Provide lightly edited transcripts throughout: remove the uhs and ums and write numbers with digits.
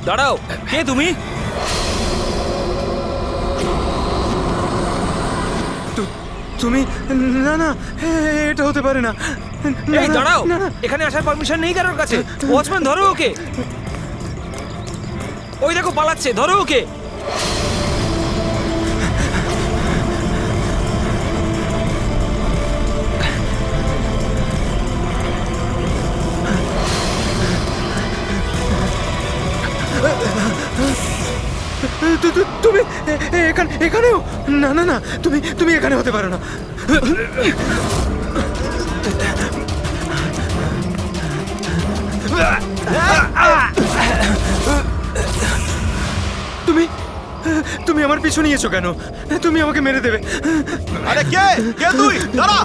দাঁড়াও, কে তুমি? তুমি? না না, এটা হতে পারে না। এই দাঁড়াও, এখানে আসার পারমিশন নেই কারোর কাছে। ওয়াচম্যান ধরো ওকে। ওই দেখো পালাচ্ছে, ধরো ওকে। তুমি এখানেও? না না না, তুমি এখানে হতে পারো না। তুমি আমার পিছু নিয়েছো কেন? তুমি আমাকে মেরে দেবে। আরে কে কে তুই? দাঁড়া!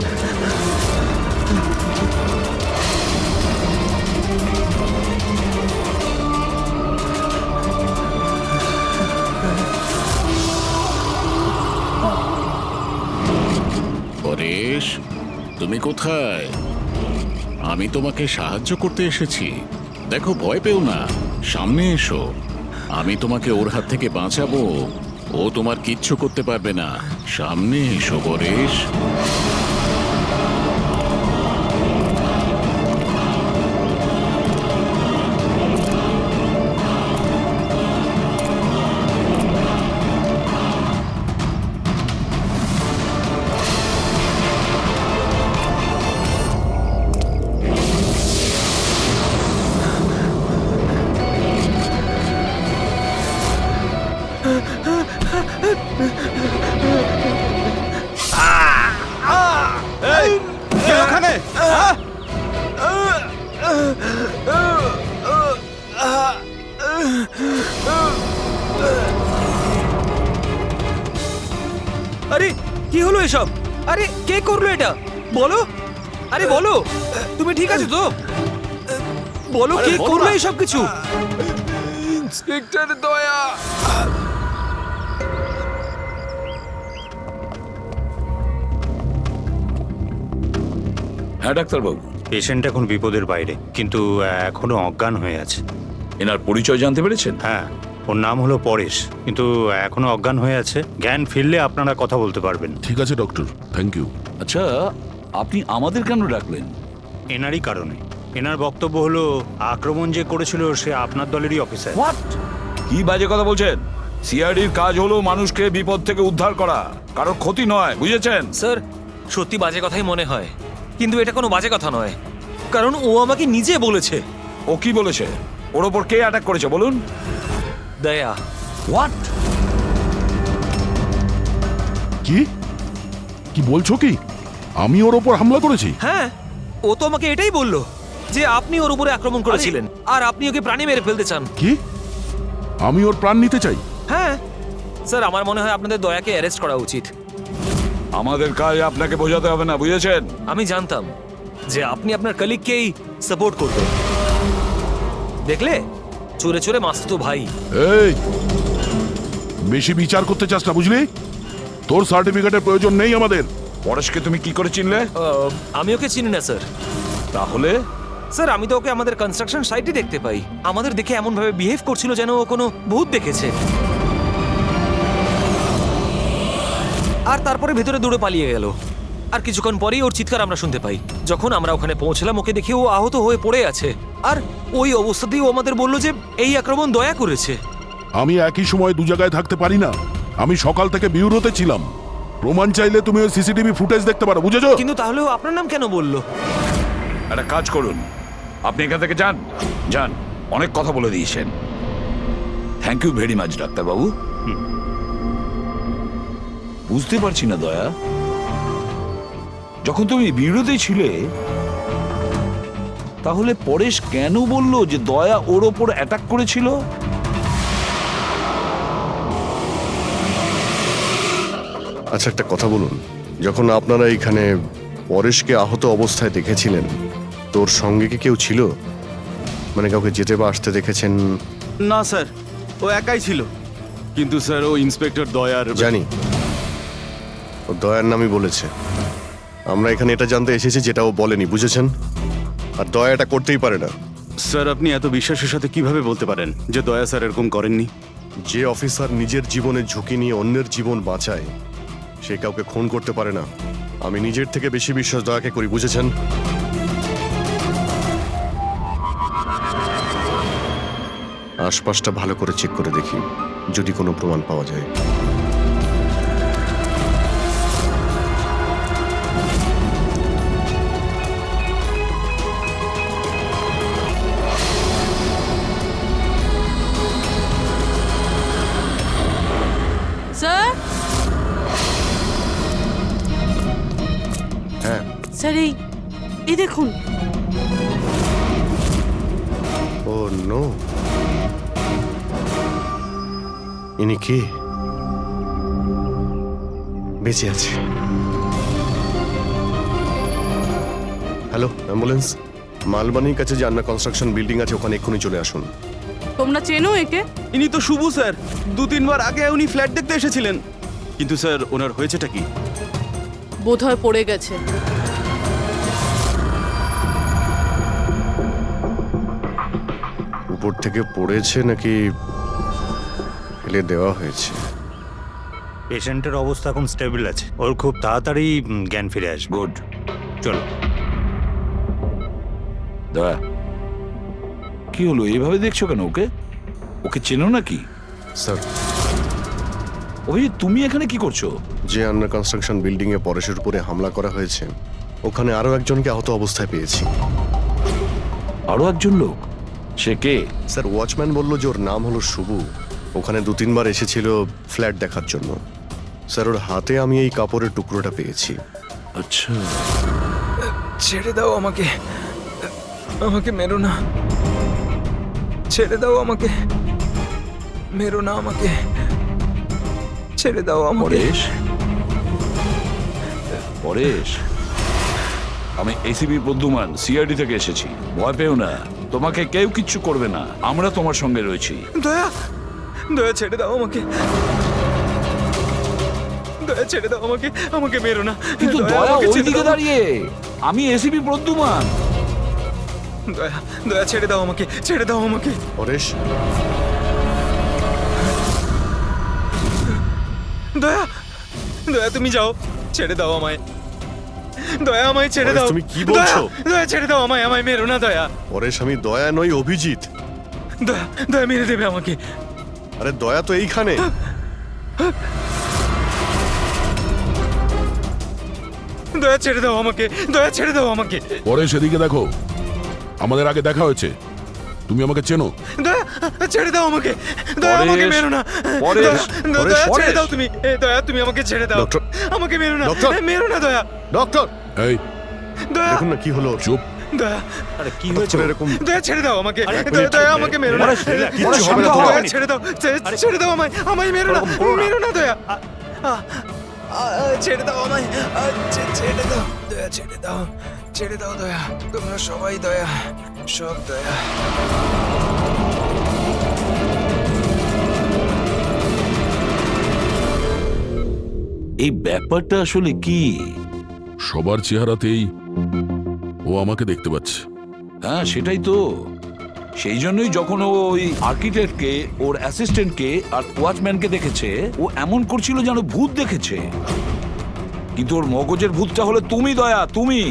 পরেশ, তুমি কোথায়? আমি তোমাকে সাহায্য করতে এসেছি। দেখো, ভয় পেও না, সামনে এসো। আমি তোমাকে ওর হাত থেকে বাঁচাবো। ও তোমার কিচ্ছু করতে পারবে না। সামনে এসো পরেশ। এই কে ওখানে? হ্যাঁ? আরে কি হলো এসব? আরে কে করলো এটা? বলো, আরে বলো, তুমি ঠিক আছো তো? বলো কে করলো এসব কিছু? ইন্সপেক্টর দয়া। হ্যাঁ ডাক্তারবাবু, পেশেন্ট এখন বিপদের বাইরে, কিন্তু এখনো অজ্ঞান হয়ে আছে। এনার পরিচয় জানতে পেরেছেন? হ্যাঁ, ওর নাম হলো পরেশ, কিন্তু এখনো অজ্ঞান হয়ে আছে। জ্ঞান ফিরলে আপনারা কথা বলতে পারবেন। ঠিক আছে ডক্টর, থ্যাংক ইউ। আচ্ছা, আপনি আমাদের কেন ডাকলেন? এনারই কারণে। এনার বক্তব্য হলো আক্রমণ যে করেছিল সে আপনার দলেরই অফিসার। হোয়াট? কি বাজে কথা বলছেন? সিআইডির কাজ হলো মানুষকে বিপদ থেকে উদ্ধার করা, কারোর ক্ষতি নয়, বুঝেছেন? স্যার, সত্যি বাজে কথাই মনে হয়, কিন্তু এটা কোনো বাজে কথা নয়, কারণ ও আমাকে নিজে বলেছে। ও কি বলেছে? ওর ওপর কে অ্যাটাক করেছে বলুন? দয়া। হোয়াট? কি কি বলছো? কি আমি ওর ওপর হামলা করেছি? হ্যাঁ, ও তো আমাকে এটাই বললো যে আপনি ওর উপরে আক্রমণ করেছিলেন আর আপনি ওকে প্রাণে মেরে ফেলতে চান। কি? আমি ওর প্রাণ নিতে চাই? হ্যাঁ স্যার, আমার মনে হয় আপনাদের দয়াকে অ্যারেস্ট করা উচিত। আমাদের কাজ আপনাকে বোঝাতে হবে না, বুঝেছেন? আমি জানতাম যে আপনি আপনার কলিগকেই সাপোর্ট করবেন। দেখলে, চোরে চোরে মাসতুতো ভাই। এই, বেশি বিচার করতে চাস না, বুঝলি? তোর সার্টিফিকেটের প্রয়োজন নেই আমাদের। পরেশকে তুমি কি করে চিনলে? আমি ওকে চিনি না স্যার। তাহলে স্যার, আমি তো ওকে আমাদের কনস্ট্রাকশন সাইটে দেখতে পাই। আমাদের দেখে এমন ভাবে বিহেভ করছিল যেন ও কোনো ভূত দেখেছে, আর তারপরে ভেতরে দৌড়ে পালিয়ে গেল। আর কিছুক্ষণ পরেই ওর চিৎকার আমরা শুনতে পাই। যখন আমরা ওখানে পৌঁছলাম, ওকে দেখে ও আহত হয়ে পড়ে আছে, আর ওই অবস্থাতেই ও আমাদের বলল যে এই আক্রমণ দয়া করেছে। আমি একই সময় দু জায়গায় থাকতে পারি না। আমি সকাল থেকে বিউরোতে ছিলাম। প্রমাণ চাইলে তুমি ওই সিসিটিভি ফুটেজ দেখতে পারো, বুঝেছো? কিন্তু তাহলেও আপনার নাম কেন বললো? একটা কাজ করুন, আপনি এখান থেকে যান। যান, অনেক কথা বলে দিয়েছেন। থ্যাংক ইউ ভেরি মাচ ডাক্তারবাবু। বুঝতে পারছি না দয়া, যখন তুমি বিরোধী ছিলে তাহলে পরেশ কেন বলল যে দয়া ওর ওপর অ্যাটাক করেছিল? আচ্ছা, একটা কথা বলুন, যখন আপনারা এখানে পরেশকে আহত অবস্থায় দেখেছিলেন, তোর সঙ্গে কি কেউ ছিল? মানে কাউকে যেতে বা আসতে দেখেছেন? না স্যার, ও একাই ছিল। কিন্তু স্যার, ও ইন্সপেক্টর দয়ার। জানি, ও দয়ার নামই বলেছে। আমরা এখানে এটা জানতে এসেছি যেটা ও বলেনি, বুঝেছেন? আর দয়া এটা করতেই পারে না। স্যার আপনি এত বিশ্বাসের সাথে কিভাবে বলতে পারেন যে দয়া স্যার এরকম করেননি? যে অফিসার নিজের জীবনে ঝুঁকি নিয়ে অন্যের জীবন বাঁচায় সে কাউকে খুন করতে পারে না। আমি নিজের থেকে বেশি বিশ্বাস দয়াকে করি, বুঝেছেন? আশপাশটা ভালো করে চেক করে দেখি যদি কোনো প্রমাণ পাওয়া যায়। স্যার হ্যাঁ, স্যার এই দেখুন। ও নো, ইনি কে? বেঁচে আছে। Hello, ambulance. মালবানির কাছে যে আন্না কনস্ট্রাকশন বিল্ডিং আছে ওখানে এক্ষুনি চলে আসুন। তোমরা চেনো একে? ইনি তো শুভু স্যার, 2-3 বার আগে উনি ফ্ল্যাট দেখতে এসেছিলেন। কিন্তু স্যার ওনার হয়েছেটা কি? বোধহয় পড়ে গেছে। উপর থেকে পড়েছে নাকি ফেলে দেওয়া হয়েছে? পেশেন্টের অবস্থা এখন স্টেবল আছে, ওর খুব তাড়াতাড়ি জ্ঞান ফিরে আসবে। গুড। চলো। দয়া, কি হলো? এইভাবে দেখছো কেন ওকে? ওকে চেনো নাকি? স্যার, অভিজিৎ তুমি এখানে কি করছো? যে আন্ডার কনস্ট্রাকশন বিল্ডিং এ পরেশের উপরে হামলা করা হয়েছে ওখানে আরো একজনকে আহত অবস্থায় পেয়েছি। আরো একজন লোক? সে কে? স্যার, ওয়াচম্যান বলল যে ওর নাম হলো শুভু। ওখানে 2-3 বার এসেছিল ফ্ল্যাট দেখার জন্য। স্যার, ওর হাতে আমি এই কাপড়ের টুকরোটা পেয়েছি। আচ্ছা, ছেড়ে দাও আমাকে, আমাকে মেরো না, ছেড়ে দাও আমাকে, মেরো না আমাকে, ছেড়ে দাও আমাকে। পরেশ, পরেশ, আমি এসিপি প্রদ্যুমান, সিআইডি থেকে এসেছি। ভয় পেও না, তোমাকে কেউ কিচ্ছু করবে না, আমরা তোমার সঙ্গে রয়েছি। দয়া, দয়া ছেড়ে দাও আমাকে, দয়া ছেড়ে দাও আমাকে, আমাকে মেরো না। কিন্তু দয়া, দয়া আমাকে ছেড়ে ওইদিকে দাও। দাঁড়িয়ে, আমি এসিপি প্রদ্যুমান। দয়া, দয়া ছেড়ে দাও আমাকে, ছেড়ে দাও আমাকে। পরেশ, দয়া, দয়া তুমি যাও, ছেড়ে দাও আমায়। দয়া, আমায় ছেড়ে পরেশ, দাও। তুমি কি বলছো? দয়া, দয়া ছেড়ে দাও আমায়, আমায় মেরো না দয়া। পরেশ, আমি দয়া নই, অভিজিৎ। দয়া, দয়া মেরে দেবে আমাকে। আরে দয়া তো এইখানে। দয়া ছেড়ে দাও আমাকে, দয়া ছেড়ে দাও আমাকে। পরে সেদিকে দেখো, আমাদের আগে দেখা হয়েছে, তুমি আমাকে চেনো। দয়া, ছেড়ে দাও আমাকে, দয়া আমাকে পরেশ, মেরো না। পরেশ, দয়া, পরেশ, দয়া ছেড়ে পরেশ। দাও তুমি। দয়া তুমি আমাকে ছেড়ে দাও, ডক্টর। আমাকে মেরো না, ডক্টর। মেরো না দয়া। ডক্টর, এই দয়া, দেখুন না কি হলো ওর। চুপ। দয়া, আরে কি হঠাৎ হয়েছে? করে এরকম দয়া ছেড়ে দাও আমাকে। আরে, দয়া, দয়া আরে, আমাকে মেরো না। পরেশ, কিচ্ছু পরেশ, হবে না দয়া, তোমার। দয়া ছেড়ে দাও, ছেড়ে দাও আমায়, আমায় মেরো না, ওরকম করো না। মেরো না দয়া। ছেড়ে দাও আমায়, ছেড়ে দাও দয়া, ছেড়ে দাও, ছেড়ে দাও দয়া। তোমরা সবাই দয়া, সব দয়া। এই ব্যাপারটা আসলে কি? সবার চেহারাতেই ও আমাকে দেখতে পাচ্ছে। হ্যাঁ সেটাই তো, সেই জন্যই যখন ও ওই আর্কিটেক্টকে, ওর অ্যাসিস্ট্যান্টকে আর ওয়াচম্যানকে দেখেছে, ও এমন করছিল যেন ভূত দেখেছে। কিন্তু ওর মগজের ভূতটা হলো তুমি দয়া, তুমি।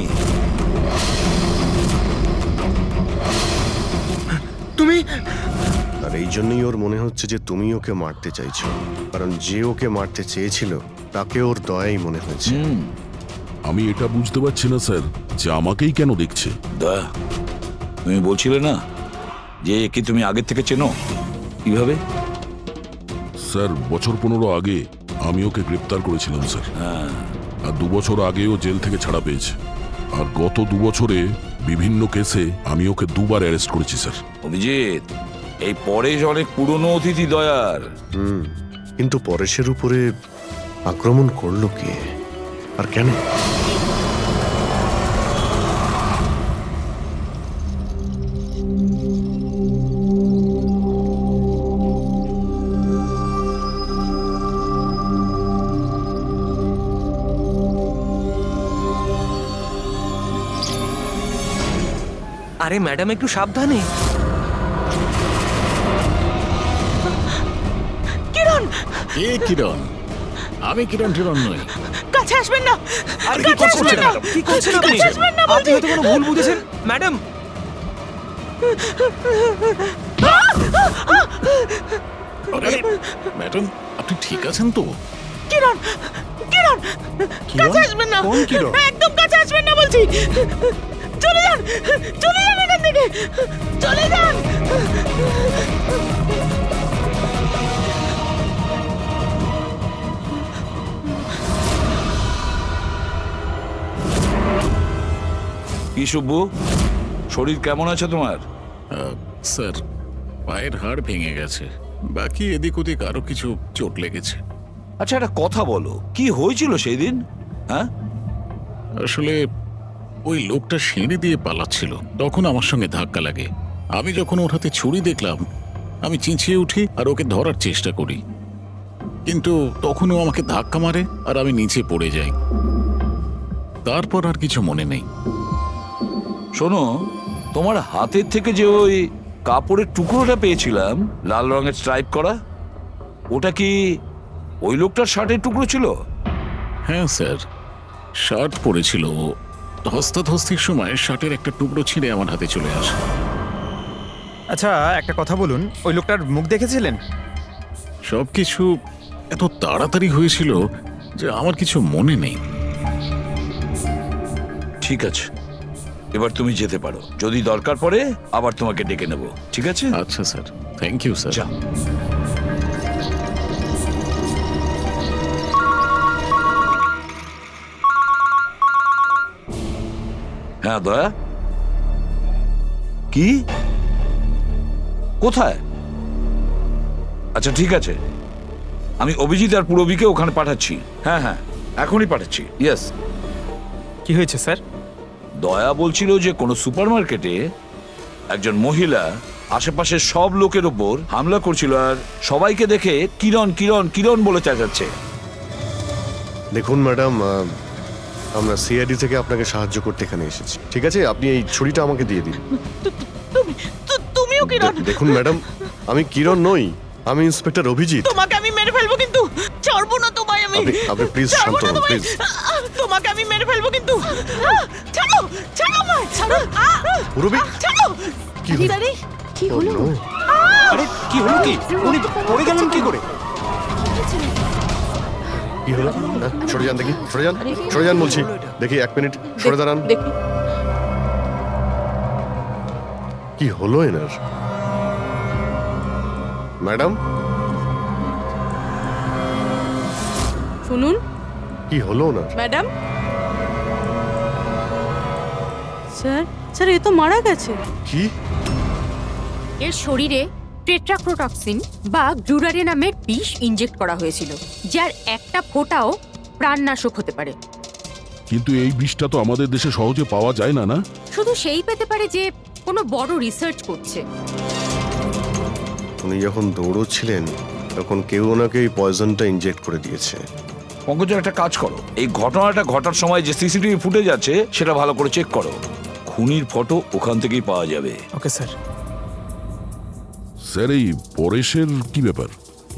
তুমি আর এই জন্যই ওর মনে হচ্ছে যে তুমি ওকে মারতে চাইছো, কারণ যে ওকে মারতে চেয়েছিল তাকে ওর দয়াই মনে হয়েছে। আমি এটা বুঝতে পারছি না স্যার যে আমাকেই কেন দেখছে। দয়া, তুমি বলছিলে না যে একে তুমি আগের থেকে চেনো? কিভাবে? স্যার, বছর 15 আগে আমি ওকে গ্রেপ্তার করেছিলাম স্যার। আর 2 বছর আগেও জেল থেকে ছাড়া পেয়েছে। আর গত 2 বছরে বিভিন্ন কেসে আমি ওকে 2 বার অ্যারেস্ট করেছি স্যার। অভিজিৎ, এই পরেশ অনেক পুরনো অতিথি দয়ার। কিন্তু পরেশের উপরে আক্রমণ করলো কে আর কেন? আরে ম্যাডাম একটু সাবধানে। কিরণ, কে কিরণ? আমি কিরণ টিরণ নই। কাছে আসবেন না। আরে কি করছেন ম্যাডাম? কি করছেন আপনি? কাছে আসবেন না আপনি হয়তো কোনো ভুল বুঝেছেন ম্যাডাম। আরে ম্যাডাম, আপনি ঠিক আছেন তো? কিরণ, কিরণ, কাছে আসবেন না। কোন কিরণ? একদম কাছে আসবেন না বলছি। চলে যান, চলে যান এখান থেকে, চলে যান। কি শুভ্বু, শরীর কেমন আছে তোমার? স্যার, পায়ের হাড় ভেঙে গেছে, বাকি এদিক ওদিক আরো কিছু চোট লেগেছে। আচ্ছা, একটা কথা বলো, কি হয়েছিল সেই দিন? হ্যাঁ, আসলে ওই লোকটা সিঁড়ি দিয়ে পালাচ্ছিল, তখন আমার সঙ্গে ধাক্কা লাগে। আমি যখন ওর হাতে ছুরি দেখলাম, আমি চেঁচিয়ে উঠি আর ওকে ধরার চেষ্টা করি, কিন্তু তখন ও আমাকে ধাক্কা মারে আর আমি নিচে পড়ে যাই। তারপর আর কিছু মনে নেই। শোনো, তোমার হাতের থেকে যে ওই কাপড়ের টুকরোটা পেয়েছিলাম লাল রঙের স্ট্রাইপ করা, ওটা কি ওই লোকটার শার্টের টুকরো ছিল? হ্যাঁ স্যার, শার্ট পরেছিল। ও ধস্তাধস্তির সময় শার্টের একটা টুকরো ছিঁড়ে আমার হাতে চলে আসে। আচ্ছা একটা কথা বলুন, ওই লোকটার মুখ দেখেছিলেন? সবকিছু এত তাড়াতাড়ি হয়েছিল যে আমার কিছু মনে নেই। ঠিক আছে, এবার তুমি যেতে পারো। যদি দরকার পড়ে আবার তোমাকে ডেকে নেব, ঠিক আছে? আচ্ছা স্যার, থ্যাংক ইউ স্যার। যা। হ্যাঁ দয়া, কি, কোথায়? আচ্ছা ঠিক আছে, আমি অভিজিৎ আর পুরবীকে ওখানে পাঠাচ্ছি। হ্যাঁ হ্যাঁ, এখনই পাঠাচ্ছি। ইয়েস। কি হয়েছে স্যার? দয়া বলছিল যে কোনো সুপারমার্কেটে একজন মহিলা আশেপাশের সব লোকের ওপর হামলা করছিল আর সবাইকে দেখে কিরণ কিরণ কিরণ বলে চেঁচাচ্ছে। দেখুন ম্যাডাম, আমরা সিআইডি থেকে আপনাকে সাহায্য করতে এখানে এসেছি। ঠিক আছে, আপনি এই ছুরিটা আমাকে দিয়ে দিন। তুমিও কিরণ? দেখুন ম্যাডাম, আমি কিরণ নই, আমি ইন্সপেক্টর অভিজিৎ। তোমাকে আমি মেরে ফেলবো কিন্তু, ছাড়বো না তোমায় আমি। আপনি প্লিজ ছাড়বো শান্ত না হন তোমায়। প্লিজ। তোমাকে আমি মেরে ফেলবো কিন্তু। ছাড়ো, ছাড়ো আমায়, ছাড়ো। পুরবী, ছাড়ো। কি হলো? কি হলো? Oh, no! আরে কি হলো কি? উনি পড়ে গেলেন কি করে? কি হলো? হ্যাঁ, সরে যান দেখি, সরে যান, সরে যান বলছি। দেখি, এক মিনিট সরে দাঁড়ান। দেখি। কি হলো এনার? ম্যাডাম, শুনুন কি হলো ওনার? ম্যাডাম। স্যার, স্যার এ তো মারা গেছে। কি? এর শরীরে টেট্রাক্রোটক্সিন বা গ্লুরারে নামের বিষ ইনজেক্ট করা হয়েছিল, যার একটা ফোঁটাও প্রাণনাশক হতে পারে। কিন্তু এই বিষটা তো আমাদের দেশে সহজে পাওয়া যায় না, না? শুধু সেই পেতে পারে যে কোনো বড় রিসার্চ করছে। উনি যখন দৌড়চ্ছিলেন তখন কেউ ওনাকে এই পয়জনটা ইনজেক্ট করে দিয়েছে। পঙ্কজ, একটা কাজ করো, এই ঘটনাটা ঘটার সময় যে সিসিটিভি ফুটেজ আছে সেটা ভালো করে চেক করো। খুনির ফটো ওখান থেকেই পাওয়া যাবে। Okay sir. স্যার, এই পরেশের কি ব্যাপার?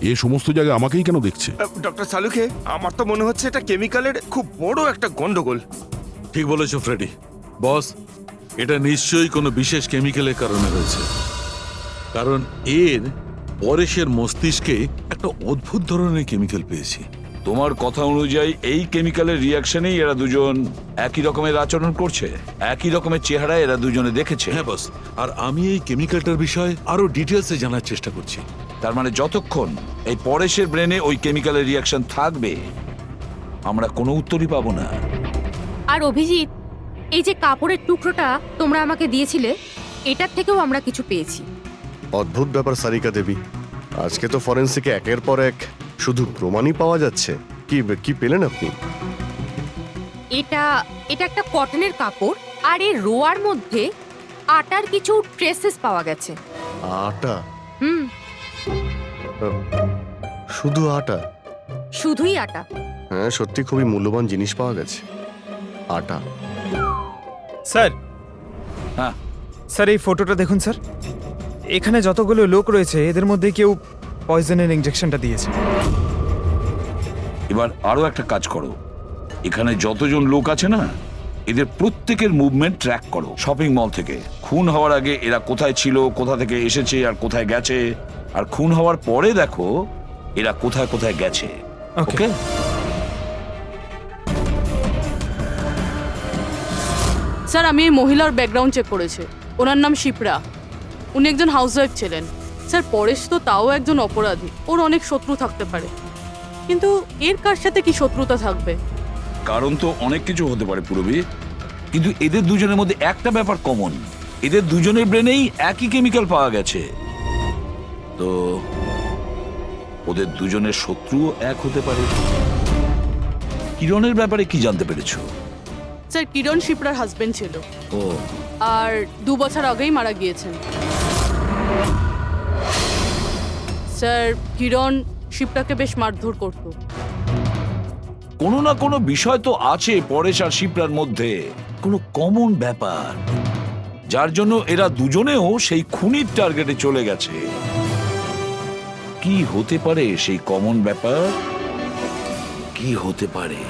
এ সমস্ত জায়গায় আমাকেই কেন দেখছে? ডক্টর সালুকে, আমার তো মনে হচ্ছে এটা কেমিক্যালের খুব বড় একটা গন্ডগোল। ঠিক বলেছো ফ্রেডি। বস, এটা নিশ্চয়ই কোনো বিশেষ কেমিক্যালের কারণে হয়েছে, কারণ এর পরেশের মস্তিষ্কে একটা অদ্ভুত ধরনের কেমিক্যাল পেয়েছি। তোমার কথা অনুযায়ী এই কেমিক্যালের রিয়াকশনেই এরা দুজন একই রকমের আচরণ করছে, একই রকমের চেহারা এরা দুজনে দেখেছে। হ্যাঁ বস, আর আমি এই কেমিক্যালটার বিষয়ে আরো ডিটেলসে জানার চেষ্টা করছি। তার মানে যতক্ষণ এই পরেশের ব্রেনে ওই কেমিক্যালের রিয়াকশন থাকবে, আমরা কোনো উত্তরই পাবো না। আর অভিজিৎ, এই যে কাপড়ের টুকরোটা তোমরা আমাকে দিয়েছিলে, এটার থেকেও আমরা কিছু পেয়েছি। অদ্ভুত ব্যাপার সারিকা দেবী, আজকে তো ফরেন্সিকে একের পর এক শুধু প্রমাণই পাওয়া যাচ্ছে। কি কি পেলেন আপনি? এটা একটা কটনের কাপড়, আর এর রোয়ার মধ্যে আটার কিছু ট্রেসেস পাওয়া গেছে। আটা? হুম, শুধু আটা? শুধুই আটা। হ্যাঁ, সত্যি খুবই মূল্যবান জিনিস পাওয়া গেছে, আটা। স্যার, হ্যাঁ, স্যার এই ফটোটা দেখুন স্যার, এখানে যতগুলো লোক রয়েছে এদের মধ্যে কেউ পয়জনের ইনজেকশনটা দিয়েছে। এবার আরো একটা কাজ করো, এখানে যতজন লোক আছে না এদের প্রত্যেকের মুভমেন্ট ট্র্যাক করো। শপিং মল থেকে খুন হওয়ার আগে এরা কোথায় ছিল, কোথা থেকে এসেছে আর কোথায় গেছে, আর খুন হওয়ার পরে দেখো এরা কোথায় কোথায় গেছে। ওকে? স্যার আমি এই মহিলার ব্যাকগ্রাউন্ড চেক করেছি। ওনার নাম শিপ্রা, উনি একজন হাউসওয়াইফ ছিলেন। স্যার পরেশ তো তাও একজন অপরাধী, ওর অনেক শত্রু থাকতে পারে, কিন্তু এর কার সাথে কি শত্রুতা থাকবে? কারণ তো অনেক কিছু হতে পারে পুরবী, কিন্তু এদের দুজনের মধ্যে একটা ব্যাপার কমন, এদের দুজনের ব্রেনেই একই কেমিক্যাল পাওয়া গেছে। তো ওদের দুজনের শত্রুও এক হতে পারে। কিরণের ব্যাপারে কি জানতে পেরেছো? স্যার কিরণ শিপ্রার হাজবেন্ড ছিল, ও আর 2 বছর আগেই মারা গিয়েছেন। স্যার কিরণ শিপ্রাকে বেশ মারধর করতো। কোনো না কোনো বিষয় তো আছে পরেশ আর শিপ্রার মধ্যে, কোনো কমন ব্যাপার, যার জন্য এরা দুজনেও সেই খুনির টার্গেটে চলে গেছে। কি হতে পারে সেই কমন ব্যাপার? কি হতে পারে?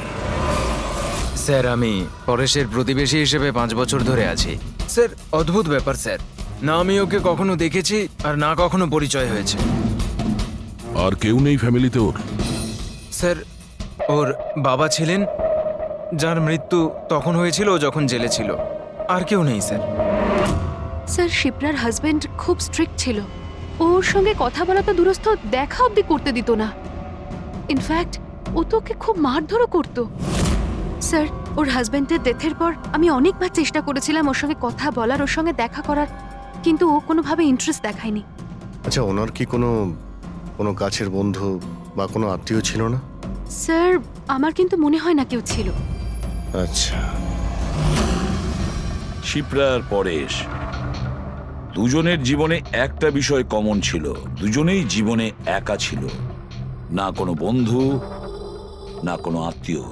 স্যার আমি পরেশের প্রতিবেশী হিসেবে 5 বছর ধরে আছি। স্যার অদ্ভুত ব্যাপার স্যার, না আমি ওকে কখনো দেখেছি আর না কখনো পরিচয় হয়েছে। আর কেউ নেই ফ্যামিলিতে ওর? স্যার ওর বাবা ছিলেন, যার মৃত্যু তখন হয়েছিল যখন জেলে ছিল। আর কেউ নেই স্যার। স্যার শিপ্রার হাজবেন্ড খুব স্ট্রিক্ট ছিল, ওর সঙ্গে কথা বলা তো দূরস্থ, দেখা অবধি করতে দিত না। ইনফ্যাক্ট ও তো ওকে খুব মারধরও করতো। স্যার ওর হাজবেন্ডের ডেথের পর আমি অনেকবার চেষ্টা করেছিলাম ওর সঙ্গে কথা বলার, ওর সঙ্গে দেখা করার, কিন্তু ও কোনোভাবে ইন্টারেস্ট দেখায়নি। আচ্ছা, ওনার কি কোনো কোনো কাছের বন্ধু বা কোনো আত্মীয় ছিল না? স্যার আমার কিন্তু মনে হয় না কেউ ছিল। আচ্ছা, শিপ্রা আর পরেশ দুজনের জীবনে একটা বিষয় কমন ছিল, দুজনেই জীবনে একা ছিল, না কোনো বন্ধু না কোনো আত্মীয়।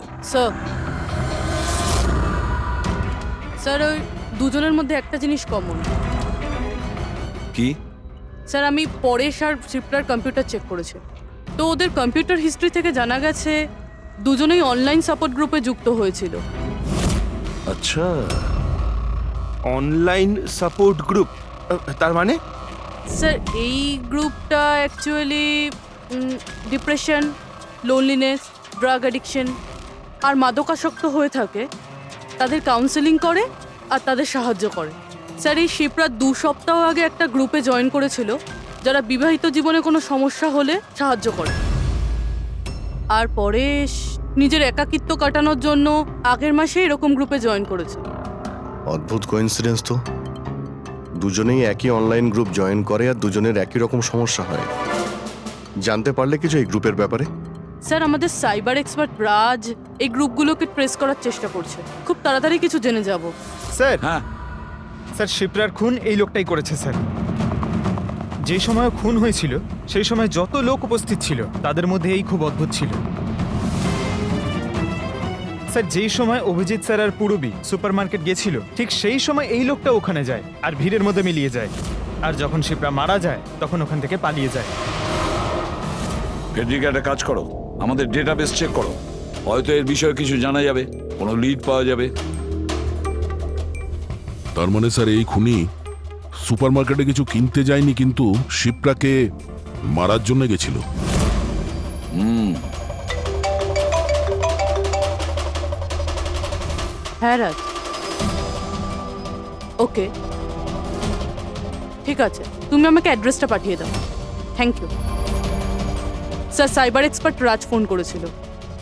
স্যার ওই দুজনের মধ্যে একটা জিনিস কমন। কি? স্যার আমি পরেশ আর শিপ্রার কম্পিউটার চেক করেছি, তো ওদের কম্পিউটার হিস্ট্রি থেকে জানা গেছে দুজনেই অনলাইন সাপোর্ট গ্রুপে যুক্ত হয়েছিল। আচ্ছা, অনলাইন সাপোর্ট গ্রুপ, তার মানে? স্যার এই গ্রুপটা actually depression, loneliness, drug addiction আর মাদকাসক্ত হয়ে থাকে তাদের কাউন্সেলিং করে আর তাদের সাহায্য করে। স্যার এই শিপ্রা 2 সপ্তাহ আগে একটা গ্রুপে জয়েন করেছিল যারা বিবাহিত জীবনে কোনো সমস্যা হলে সাহায্য করে। আর পরেশ নিজের একাকিত্ব কাটানোর জন্য আগের মাসে এরকম গ্রুপে জয়েন করেছে। অদ্ভুত কোইন্সিডেন্স তো, দুজনেই একই অনলাইন গ্রুপ জয়েন করে আর দুজনের একই রকম সমস্যা হয়। জানতে পারলে কিছু এই গ্রুপের ব্যাপারে? স্যার আমাদের সাইবার এক্সপার্ট রাজ এই গ্রুপগুলোকে ট্রেস করার চেষ্টা করছে, খুব তাড়াতাড়ি কিছু জেনে যাব। স্যার হ্যাঁ স্যার শিপ্রার খুন এই লোকটাই করেছে স্যার। যে সময় খুন হয়েছিল সেই সময় যত লোক উপস্থিত ছিল তাদের মধ্যে এই খুব অদ্ভুত ছিল। স্যার যেই সময় অভিজিৎ স্যার আর পূরবী সুপারমার্কেট গেছিল ঠিক সেই সময় এই লোকটা ওখানে যায় আর ভিড়ের মধ্যে মিলিয়ে যায়, আর যখন শিপ্রা মারা যায় তখন ওখান থেকে পালিয়ে যায়। ফেডরিকা একটা কাজ করো, আমাদের ডেটাবেস চেক করো, হয়তো এর বিষয়ে কিছু জানা যাবে, কোনো লিড পাওয়া যাবে। তার মানে স্যার এই খুনি সুপারমার্কেটে কিছু কিনতে যায়নি, কিন্তু শিপ্রাকে মারার জন্য গেছিল। হ্যাঁ রাজ, ওকে ঠিক আছে, তুমি আমাকে অ্যাড্রেসটা পাঠিয়ে দাও। Thank you sir. Cyber expert Raj phone করেছিল,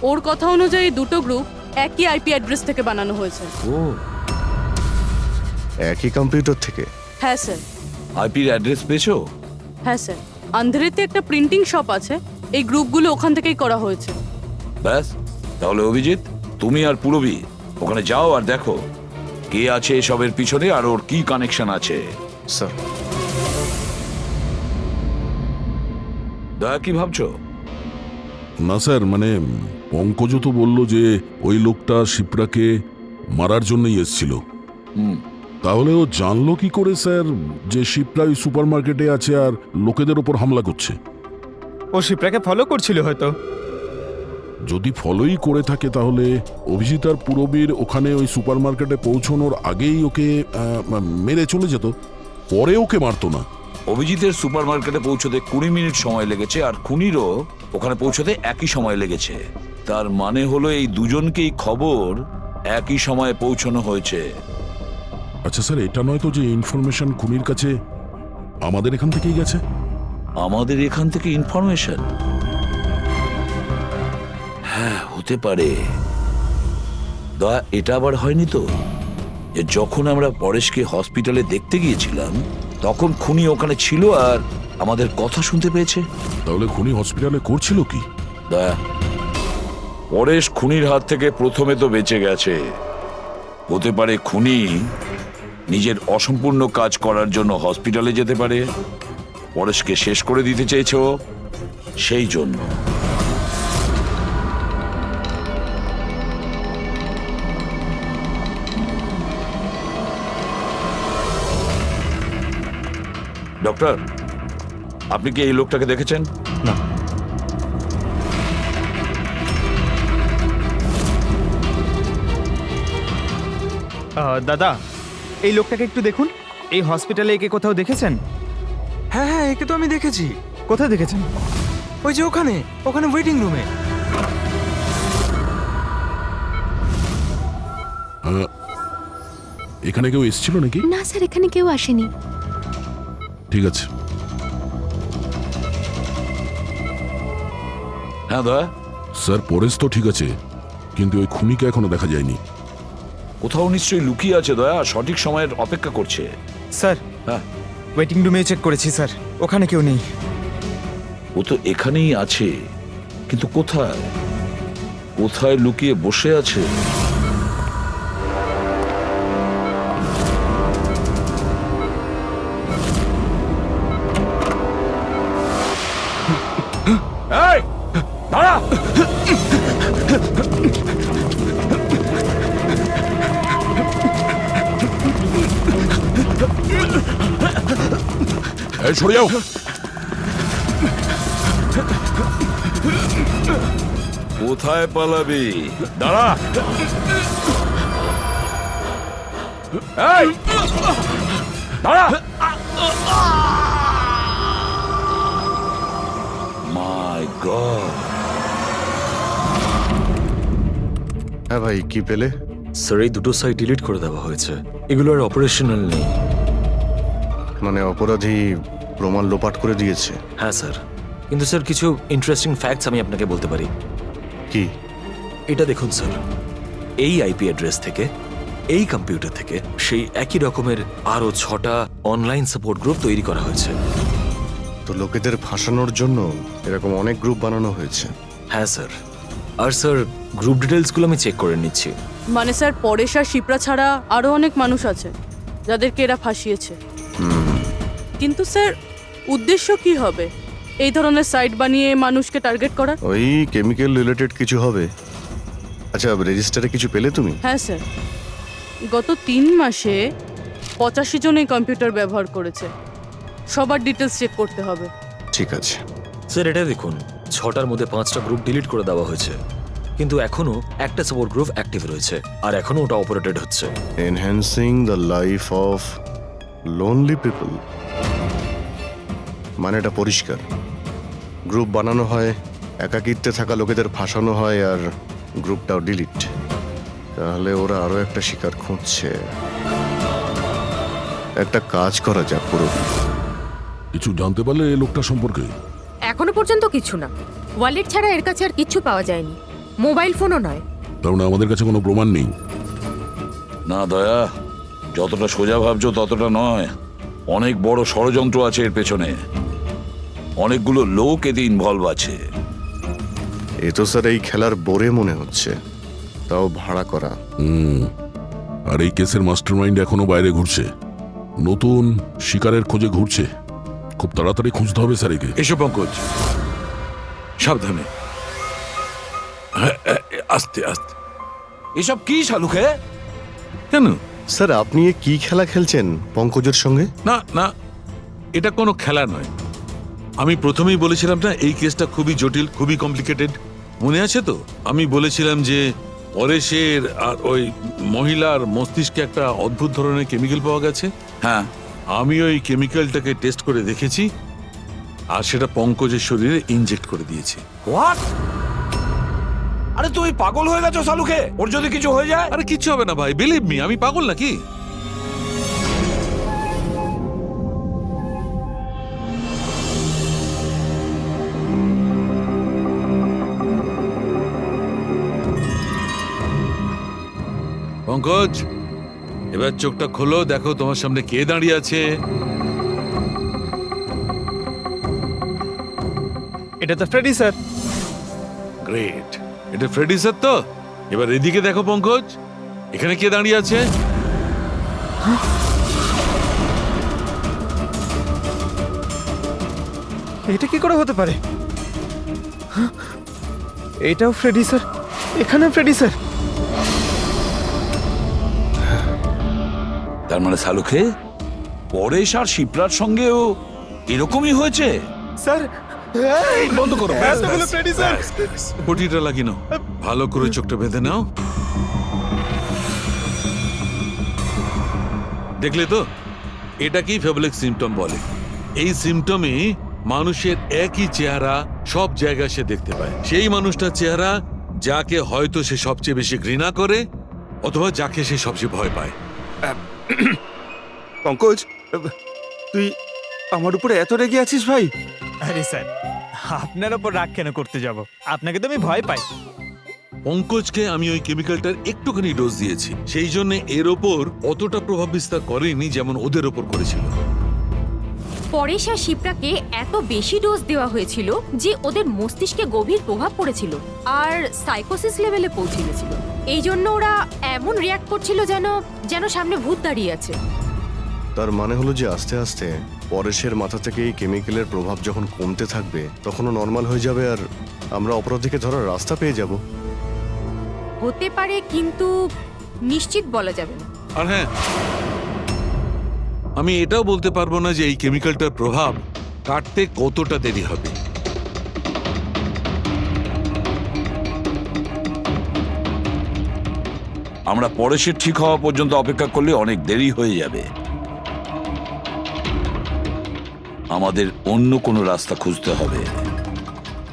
ওর কথা অনুযায়ী 2টো গ্রুপ একই আইপি অ্যাড্রেস থেকে বানানো হয়েছে। ও, একই কম্পিউটার থেকে? হ্যাঁ স্যার। আইপির অ্যাড্রেস পেয়েছো? হ্যাঁ স্যার, আন্ধ্রেতে একটা প্রিন্টিং শপ আছে, এই গ্রুপগুলো ওখান থেকেই করা হয়েছে। ব্যাস, তাহলে অভিজিৎ তুমি আর পূরবী ওখানে যাও আর দেখো কে আছে এসবের পিছনে আর ওর কি কানেকশন আছে। স্যার দয়া, কি ভাবছো? না স্যার, মানে পঙ্কজ তো বলল যে ওই লোকটা শিপ্রাকে মারার জন্যই এসেছিল। তাহলে ও জানলো কি করে স্যার যে শিপ্রা ওই সুপার মার্কেটে আছে আর লোকেদের ওপর হামলা করছে? ও শিপ্রাকে ফলো করছিল হয়তো। যদি ফলোই করে থাকে তাহলে অভিজিৎ আর পুরবীর ওখানে ওই সুপার মার্কেটে পৌঁছানোর আগেই ওকে মেরে চলে যেত, পরে ওকে মারতো না। অভিজিতের সুপার মার্কেটে পৌঁছতে 20 মিনিট সময় লেগেছে আর খুনিরও ওখানে পৌঁছতে একই সময় লেগেছে। তার মানে হলো এই দুজনকেই খবর একই সময়ে পৌঁছানো হয়েছে। আচ্ছা স্যার, এটা নয় তো যে ইনফরমেশন খুনির কাছে আমাদের এখান থেকেই গেছে? আমাদের এখান থেকে ইনফরমেশন? হ্যাঁ, হতে পারে। দয়া, এটা আবার হয়নি তো যে যখন আমরা পরেশকে হসপিটালে দেখতে গিয়েছিলাম তখন খুনি ওখানে ছিল আর আমাদের কথা শুনতে পেয়েছে? তাহলে খুনি হসপিটালে করছিল কি? দয়া, পরেশ খুনির হাত থেকে প্রথমে তো বেঁচে গেছে। হতে পারে খুনি নিজের অসম্পূর্ণ কাজ করার জন্য হসপিটালে যেতে পারে, পরেশকে শেষ করে দিতে চেয়েছ সেই জন্য। ডক্টর, আপনি কি এই লোকটাকে দেখেছেন? না। দাদা, এই লোকটাকে একটু দেখুন। এই হসপিটালে একে কোথাও দেখেছেন? হ্যাঁ হ্যাঁ, একে তো আমি দেখেছি। কোথায় দেখেছেন? ওই যে ওখানে ওখানে ওয়েটিং রুমে। এখানে কেউ এসেছিল নাকি? না স্যার, এখানে কেউ আসেনি। ঠিক আছে। হ্যাঁ দয়া, স্যার পরেশ তো ঠিক আছে, কিন্তু ওই খুনিকে এখনো দেখা যায়নি। কোথাও নিশ্চয়ই লুকিয়ে আছে দয়া, সঠিক সময়ের অপেক্ষা করছে। স্যার, হ্যাঁ, ওয়েটিং রুমে চেক করেছি স্যার, ওখানে কেউ নেই। ও তো এখানেই আছে, কিন্তু কোথায় কোথায় লুকিয়ে বসে আছে? এই, দাঁড়া! এই সরে যাও। কোথায় পালাবি? দাঁড়া! এই, দাঁড়া! মাই গড! হ্যাঁ ভাই, কি পেলে? স্যার, এই দুটো সাইট ডিলিট করে দেওয়া হয়েছে। এগুলো আর অপারেশনাল নেই। মানে অপরাধী প্রমাণ লোপাট করে দিয়েছে? হ্যাঁ স্যার, কিন্তু স্যার কিছু ইন্টারেস্টিং ফ্যাক্টস আমি আপনাকে বলতে পারি। কি? এটা দেখুন স্যার, এই আইপি অ্যাড্রেস থেকে, এই কম্পিউটার থেকে সেই একই রকমের আরো 6টা অনলাইন সাপোর্ট গ্রুপ তৈরি করা হয়েছে। তো লোকেদের ফাঁসানোর জন্য এরকম অনেক গ্রুপ বানানো হয়েছে? হ্যাঁ স্যার, আর স্যার গ্রুপ ডিটেলসগুলো আমি চেক করে নিচ্ছি। মানে স্যার, পরেশ আর শিপ্রা ছাড়া আরো অনেক মানুষ আছে যাদেরকে এরা ফাঁসিয়েছে। কিন্তু স্যার, উদ্দেশ্য কি হবে এই ধরনের সাইট বানিয়ে মানুষকে টার্গেট করার? ওই কেমিক্যাল রিলেটেড কিছু হবে। আচ্ছা, রেজিস্টারে কিছু পেলে তুমি? হ্যাঁ স্যার, গত 3 মাসে 85 জন এই কম্পিউটার ব্যবহার করেছে। সবার ডিটেলস চেক করতে হবে। ঠিক আছে স্যার, এটা দেখুন, 6টার মধ্যে 5টা গ্রুপ ডিলিট করে দেওয়া হয়েছে, কিন্তু এখনো একটা সাপোর্ট গ্রুপ অ্যাক্টিভ রয়েছে আর এখনো ওটা অপারেটেড হচ্ছে। Enhancing the life of lonely people, মানে এটা পরিষ্কার। গ্রুপ বানানো হয়, একাকিত্বে থাকা লোকেদের ফাঁসানো হয়, আর গ্রুপটাও ডিলিট। তাহলে ওরা আরো একটা শিকার খুঁজছে। একটা কাজ করা যাক পুরো। কিছু জানতে পারলে এই লোকটা সম্পর্কে? এখনো পর্যন্ত কিছু না। ওয়ালেট ছাড়া এর কাছে আর কিচ্ছু পাওয়া যায়নি, মোবাইল ফোনও নয়। তার মানে আমাদের কাছে কোনো প্রমাণ নেই? না দয়া, যতটা সোজা ভাবছো ততটা নয়। অনেক বড় ষড়যন্ত্র আছে এর পেছনে, অনেকগুলো লোক এতে ইনভলভ আছে। এ তো স্যার এই খেলার বোরে মনে হচ্ছে, তাও ভাড়া করা। আর এই কেসের মাস্টারমাইন্ড এখনো বাইরে ঘুরছে, নতুন শিকারের খোঁজে ঘুরছে। খুব তাড়াতাড়ি খুঁজতে হবে স্যার একে। এসো পঙ্কজ, সাবধানে, আস্তে আস্তে। এসব কি শালুকে? কেন, স্যার আপনি এ কি খেলা খেলছেন পঙ্কজের সঙ্গে? না না, এটা কোনো খেলা নয়। আমি প্রথমেই বলেছিলাম না এই কেসটা খুবই জটিল, খুবই কমপ্লিকেটেড। মনে আছে তো আমি বলেছিলাম যে পরেশের আর ওই মহিলার মস্তিষ্কে একটা অদ্ভুত ধরনের কেমিক্যাল পাওয়া গেছে। হ্যাঁ, আমি ওই কেমিক্যালটাকে টেস্ট করে দেখেছি আর সেটা পঙ্কজের শরীরে ইনজেক্ট করে দিয়েছি। হোয়াট? আরে তুমি পাগল হয়ে গেছো সালুকে? ওর যদি কিছু হয়ে যায়? আরে কিচ্ছু হবে না ভাই, বিলিভ মি, আমি পাগল নাকি? পঙ্কজ, এবার চোখটা খোলো, দেখো তোমার সামনে কে দাঁড়িয়ে আছে। এটা তো ফ্রেডি স্যার। গ্রেট, এটা ফ্রেডি স্যার তো? এবার এদিকে দেখো পঙ্কজ, এখানে কে দাঁড়িয়ে আছে? এটা কি করে হতে পারে? এটাও ফ্রেডি স্যার, এখানেও ফ্রেডি স্যার। তার মানে সালুকে পরেশ আর শিপ্রার সঙ্গেও এরকমই হয়েছে? স্যার বন্ধ করো। এতগুলো ফ্রেডি স্যার। পটিটা লাগিয়ে নাও, ভালো করে চোখটা বেঁধে নাও। দেখলে তো, এটাকেই ফেবলিক সিমটম বলে। এই সিমটমে মানুষের একই চেহারা সব জায়গায় সে দেখতে পায়। সেই মানুষটার চেহারা যাকে হয়তো সে সবচেয়ে বেশি ঘৃণা করে অথবা যাকে সে সবচেয়ে ভয় পায়। পঙ্কজ, তুই আমার উপরে এত রেগে আছিস ভাই? আরে স্যার, আপনার ওপর রাগ কেন করতে যাব? আপনাকে তো আমি ভয় পাই। পঙ্কজকে আমি ওই কেমিক্যালটার একটুখানি ডোজ দিয়েছি, সেই জন্য এর ওপর অতটা প্রভাব বিস্তার করেনি যেমন ওদের ওপর করেছিল। পরেশ আর শিপ্রাকে এত বেশি ডোজ দেওয়া হয়েছিল যে ওদের মস্তিষ্কে গভীর প্রভাব পড়েছিল আর সাইকোসিস লেভেলে পৌঁছে গেছিল। এই জন্য ওরা এমন রিয়াক্ট করছিল যেন যেন সামনে ভূত দাঁড়িয়ে আছে। তার মানে হলো যে আস্তে আস্তে পরেশের মাথা থেকে এই কেমিক্যালের প্রভাব যখন কমতে থাকবে তখনও নর্মাল হয়ে যাবে আর আমরা অপরাধীকে ধরার রাস্তা পেয়ে যাব। হতে পারে, কিন্তু নিশ্চিত বলা যাবে না। আর হ্যাঁ, আমি এটাও বলতে পারবো না যে এই কেমিক্যালটার প্রভাব কাটতে কতটা দেরি হবে। আমরা পরেশের ঠিক হওয়া পর্যন্ত অপেক্ষা করলে অনেক দেরি হয়ে যাবে। আমাদের অন্য কোনো রাস্তা খুঁজতে হবে,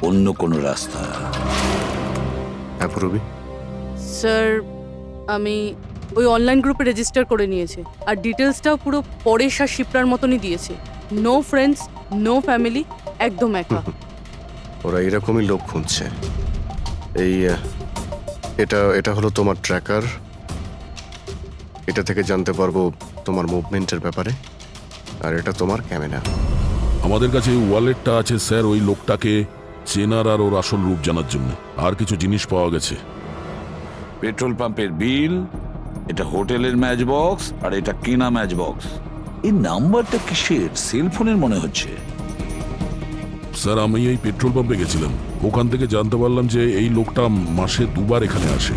অন্য কোনো রাস্তা। হ্যাঁ পূরবী, স্যার আমি ওই অনলাইন গ্রুপে রেজিস্টার করে নিয়েছি আর ডিটেলসটাও পুরো পরেশ আর শিপ্রার মতনই দিয়েছি। নো ফ্রেন্ডস, নো ফ্যামিলি, একদম একা। ওরা এরকমই লোক খুঁজছে। এই এটা এটা হলো তোমার ট্র্যাকার। এটা থেকে জানতে পারবো তোমার মুভমেন্টের ব্যাপারে। আর এটা তোমার ক্যামেরা। আমাদের কাছে এই ওয়ালেটটা আছে স্যার, ওই লোকটাকে চেনার আর ওর আসল রূপ জানার জন্য। আর কিছু জিনিস পাওয়া গেছে। পেট্রোল পাম্পের বিল, এটা হোটেলের ম্যাচ বক্স, আর এটা কেনা ম্যাচ বক্স। এই নাম্বারটা কিসের? সেলফোনের মনে হচ্ছে। স্যার আমি এই পেট্রোল পাম্পে গেছিলাম, ওখান থেকে জানতে পারলাম যে এই লোকটা মাসে 2 বার এখানে আসে।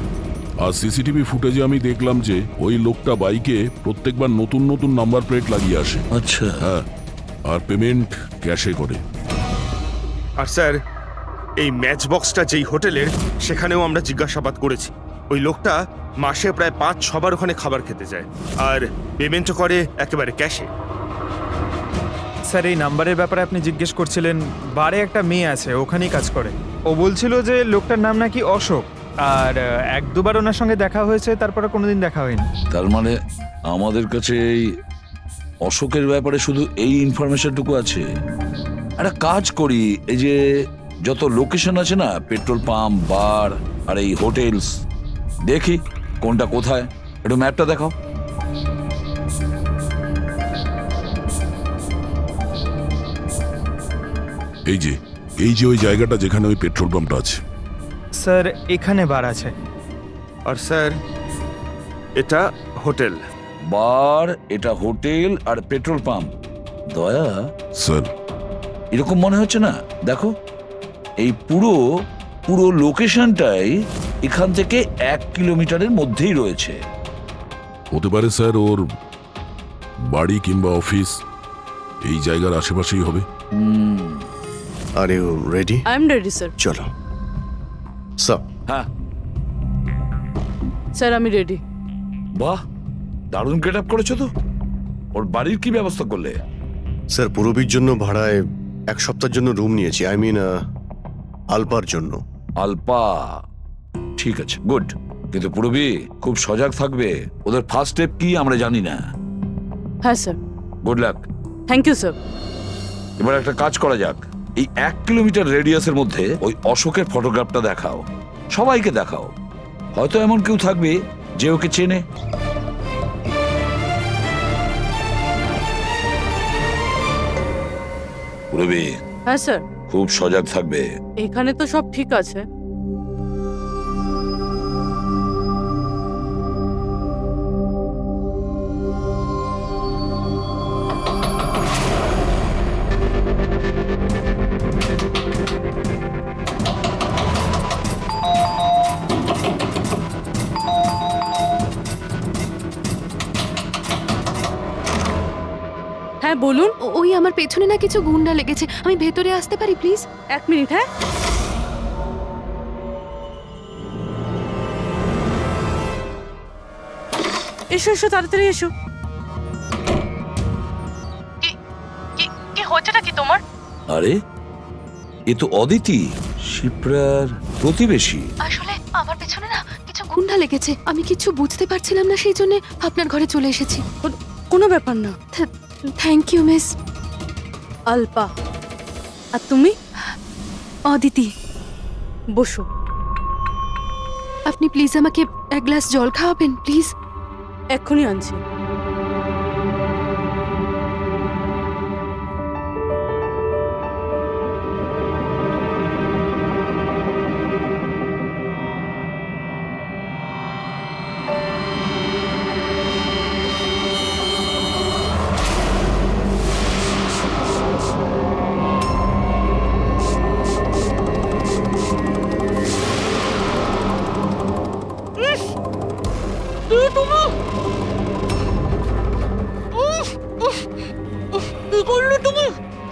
আর সিসিটিভি ফুটেজে আমি দেখলাম যে ওই লোকটা বাইকে প্রত্যেকবার নতুন নতুন নাম্বার প্লেট লাগিয়ে আসে। আচ্ছা, হ্যাঁ, আর পেমেন্ট ক্যাশে করে। আর স্যার, এই ম্যাচ বক্সটা যেই হোটেলের, সেখানেও আমরা জিজ্ঞাসাবাদ করেছি। ওই লোকটা মাসে প্রায় 5-6 বার ওখানে খাবার খেতে যায় আর পেমেন্টও করে একেবারে ক্যাশে। স্যার এই নাম্বারের ব্যাপারে আপনি জিজ্ঞেস করছিলেন, বারে একটা মেয়ে আছে ওখানেই কাজ করে। ও বলছিল যে লোকটার নাম নাকি অশোক, আর 1-2 বার ওনার সঙ্গে দেখা হয়েছে, তারপরে কোনোদিন দেখা হয়নি। তার মানে আমাদের কাছে এই অশোকের ব্যাপারে শুধু এই ইনফরমেশনটুকু আছে। একটা কাজ করি, এই যে যত লোকেশন আছে না, পেট্রোল পাম্প, বার আর এই হোটেলস, দেখি কোনটা কোথায়। একটু ম্যাপটা দেখাও। এই যে ওই জায়গাটা যেখানে ওই পেট্রোল পাম্পটা আছে। স্যার এখানে বার আছে। আর স্যার এটা হোটেল। বার, এটা হোটেল আর পেট্রোল পাম্প। দয়া স্যার এরকম মনে হচ্ছে না? দেখো, এই পুরো পুরো লোকেশনটাই এখান থেকে 1 কিলোমিটারের মধ্যেই রয়েছে। হতে পারে স্যার ওর বাড়ি কিংবা অফিস এই জায়গার আশেপাশেই হবে। Are you ready? I am ready sir. চলো স্যার। হ্যাঁ, স্যার আমি রেডি। বাহ, দারুণ গেট আপ করেছো তো। ওর বাড়ির কি ব্যবস্থা করলে? স্যার পূরবীর জন্য ভাড়ায় 1 সপ্তাহের জন্য রুম নিয়েছি, আই মিন আলপার জন্য। আলপা, ঠিক আছে, গুড। কিন্তু পূরবী খুব সজাগ থাকবে, ওদের ফার্স্ট স্টেপ কি আমরা জানি না। হ্যাঁ স্যার। Good luck. Thank you sir. এবার একটা কাজ করা যাক, এই 1 কিলোমিটার রেডিয়াসের মধ্যে ওই অশোকের ফটোগ্রাফটা দেখাও, সবাইকে দেখাও। হয়তো এমন কেউ থাকবে যে ওকে চেনে। পূরবী হ্যাঁ স্যার। খুব সজাগ থাকবে। এখানে তো সব ঠিক আছে। হ্যাঁ বলুন। ওই আমার পেছনে না কিছু গুন্ডা লেগেছে, আমি ভেতরে আসতে পারি প্লিজ? 1 মিনিট। হ্যাঁ এসো এসো, তাড়াতাড়ি এসো। কি হচ্ছেটা কি তোমার? আরে এ তো অদিতি, শিপ্রার প্রতিবেশী। আসলে আমার পেছনে না কিছু গুন্ডা লেগেছে, আমি কিছু বুঝতে পারছিলাম না, সেই জন্য আপনার ঘরে চলে এসেছি। কোনো ব্যাপার না। Thank you miss. আলপা। আর তুমি? অদিতি। বসো। আপনি প্লিজ আমাকে 1 গ্লাস জল খাওয়াবেন প্লিজ? এক্ষুনি আনছি।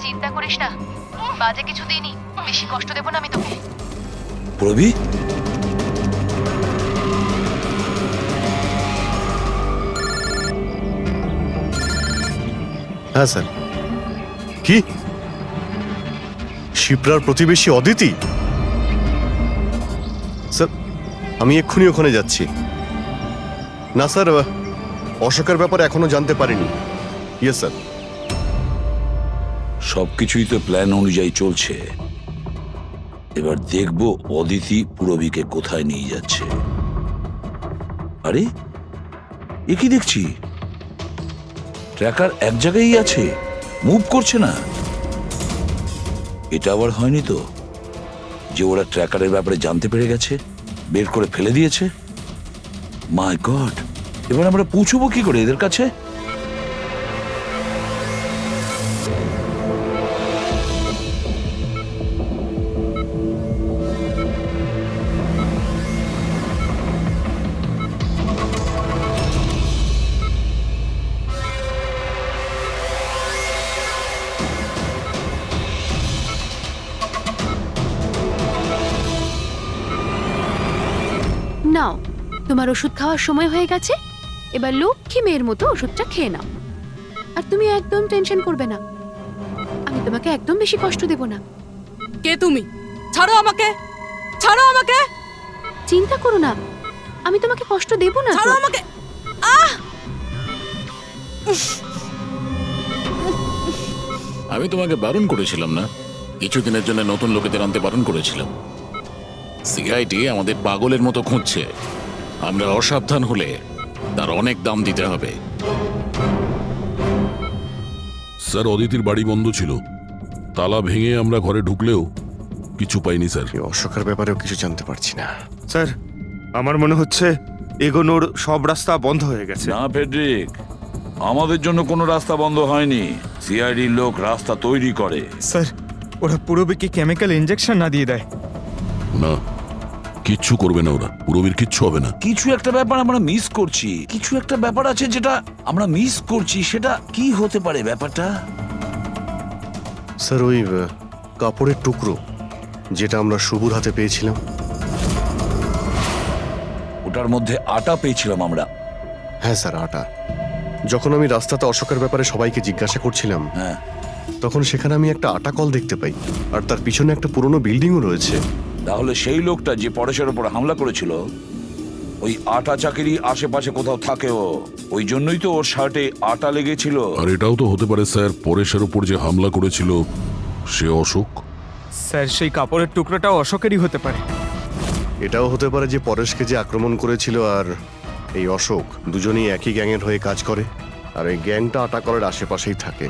চিন্তা করিস না, বাজে কিছু দিইনি, বেশি কষ্ট দেব না আমি তোকে। পূরবী, হ্যাঁ স্যার। কি শিপ্রার প্রতিবেশী অদিতি? স্যার আমি এক্ষুনি ওখানে যাচ্ছি। না স্যার, অশোকের ব্যাপারে এখনো জানতে পারিনি। Yes sir. সবকিছুই তো প্ল্যান অনুযায়ী চলছে। এবার দেখব অদিতি পূরবীকে কোথায় নিয়ে যাচ্ছে। আরে এ কি দেখছি, ট্র্যাকার এক জায়গায় আছে, মুভ করছে না। এটা আবার হয়নি তো যে ওরা ট্র্যাকারের ব্যাপারে জানতে পেরে গেছে, বের করে ফেলে দিয়েছে? মাই গড, এবার আমরা পৌঁছবো কি করে এদের কাছে? নাও, তোমার ওষুধ খাওয়ার সময় হয়ে গেছে, এবার লক্ষ্মী মেয়ের মতো ওষুধটা খেয়ে নাও। আর তুমি একদম টেনশন করবে না, আমি তোমাকে একদম বেশি কষ্ট দেব না। কে তুমি? ছাড়ো আমাকে, ছাড়ো আমাকে। চিন্তা করো না, আমি তোমাকে কষ্ট দেব না। ছাড়ো আমাকে। আমি তোমাকে বারণ করেছিলাম না? কিছুদিনের জন্য নতুন লোকেদের আনতে বারণ করেছিলাম। সিআইডি আমাদের পাগলের মতো খুঁজছে, আমরা অসাবধান হলে তার অনেক দাম দিতে হবে। স্যার অদিতির বাড়ি বন্ধ ছিল, তালা ভেঙে আমরা ঘরে ঢুকলেও কিছু পাইনি স্যার। অশোকের ব্যাপারেও কিছু জানতে পারছি না স্যার। আমার মনে হচ্ছে এগোনোর সব রাস্তা বন্ধ হয়ে গেছে। না ফেডরিক, আমাদের জন্য কোনো রাস্তা বন্ধ হয়নি। সিআইডির লোক রাস্তা তৈরি করে। স্যার ওরা পূরবীকে কেমিক্যাল ইনজেকশন না দিয়ে দেয়? না, কিচ্ছু করবে না ওরা, পুরবীর কিচ্ছু হবে না। কিছু একটা ব্যাপার আমরা মিস করছি, কিছু একটা ব্যাপার আছে যেটা আমরা মিস করছি, সেটা কি হতে পারে ব্যাপারটা? স্যার ওই কাপড়ের টুকরো যেটা আমরা শুভর হাতে পেয়েছিলাম। ওটার মধ্যে আটা পেয়েছিলাম আমরা। হ্যাঁ স্যার, আটা। যখন আমি রাস্তাতে অশোকের ব্যাপারে সবাইকে জিজ্ঞাসা করছিলাম, হ্যাঁ, তখন সেখানে আমি একটা আটা কল দেখতে পাই, আর তার পিছনে একটা পুরনো বিল্ডিংও রয়েছে। তাহলে সেই লোকটা যে পরেশের উপর হামলা করেছিল, ওই আটা চাকিরই আশেপাশে কোথাও থাকে ও, ওই জন্যই তো ওর শার্টে আটা লেগেছিল। আর এটাও তো হতে পারে স্যার, পরেশের উপর যে হামলা করেছিল সে অশোক। স্যার সেই কাপড়ের টুকরোটাও অশোকেরই হতে পারে। এটাও হতে পারে যে পরেশকে যে আক্রমণ করেছিল আর এই অশোক দুজনেই একই গ্যাংয়ের হয়ে কাজ করে, আর এই গ্যাংটা আটা কলের আশেপাশেই থাকে।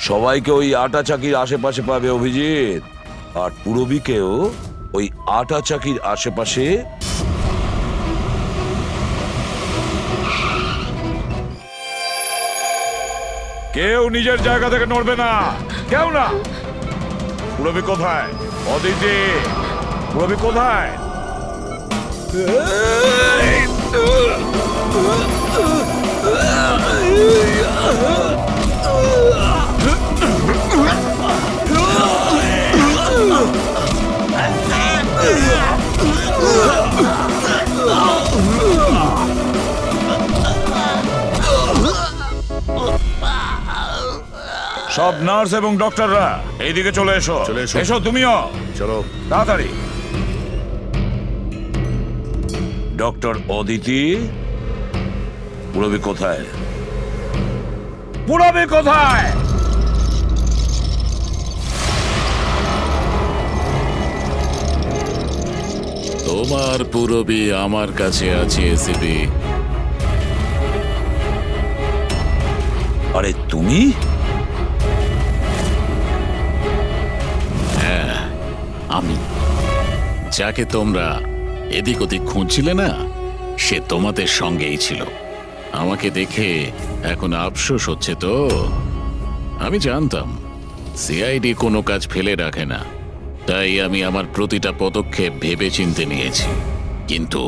সবাইকে ওই আটা চাকির আশেপাশে পাবে অভিজিৎ, আর পুরবীকেও ওই আটা চাকির আশেপাশে। কেউ নিজের জায়গা থেকে নড়বে না, কেউ না। পুরবী কোথায়? অদিতি, পুরবী কোথায়? সব নার্স এবং ডক্টররা এইদিকে চলে এসো। চলে এসো। এসো তুমিও, চলো তাড়াতাড়ি। ডক্টর অদিতি, পুরবী কোথায়? পুরবী কোথায়? তোমার পুরবী আমার কাছে আছে এসিপি। আরে তুমি? হ্যাঁ, আমি। যাকে তোমরা এদিক ওদিক খুঁজছিলে না, সে তোমাদের সঙ্গেই ছিল। আমাকে দেখে এখন আফসোস হচ্ছে তো? আমি জানতাম সিআইডি কোনো কাজ ফেলে রাখে না, তাই আমি আমার প্রতিটা পদক্ষেপ ভেবে চিন্তে নিয়েছি। কিন্তু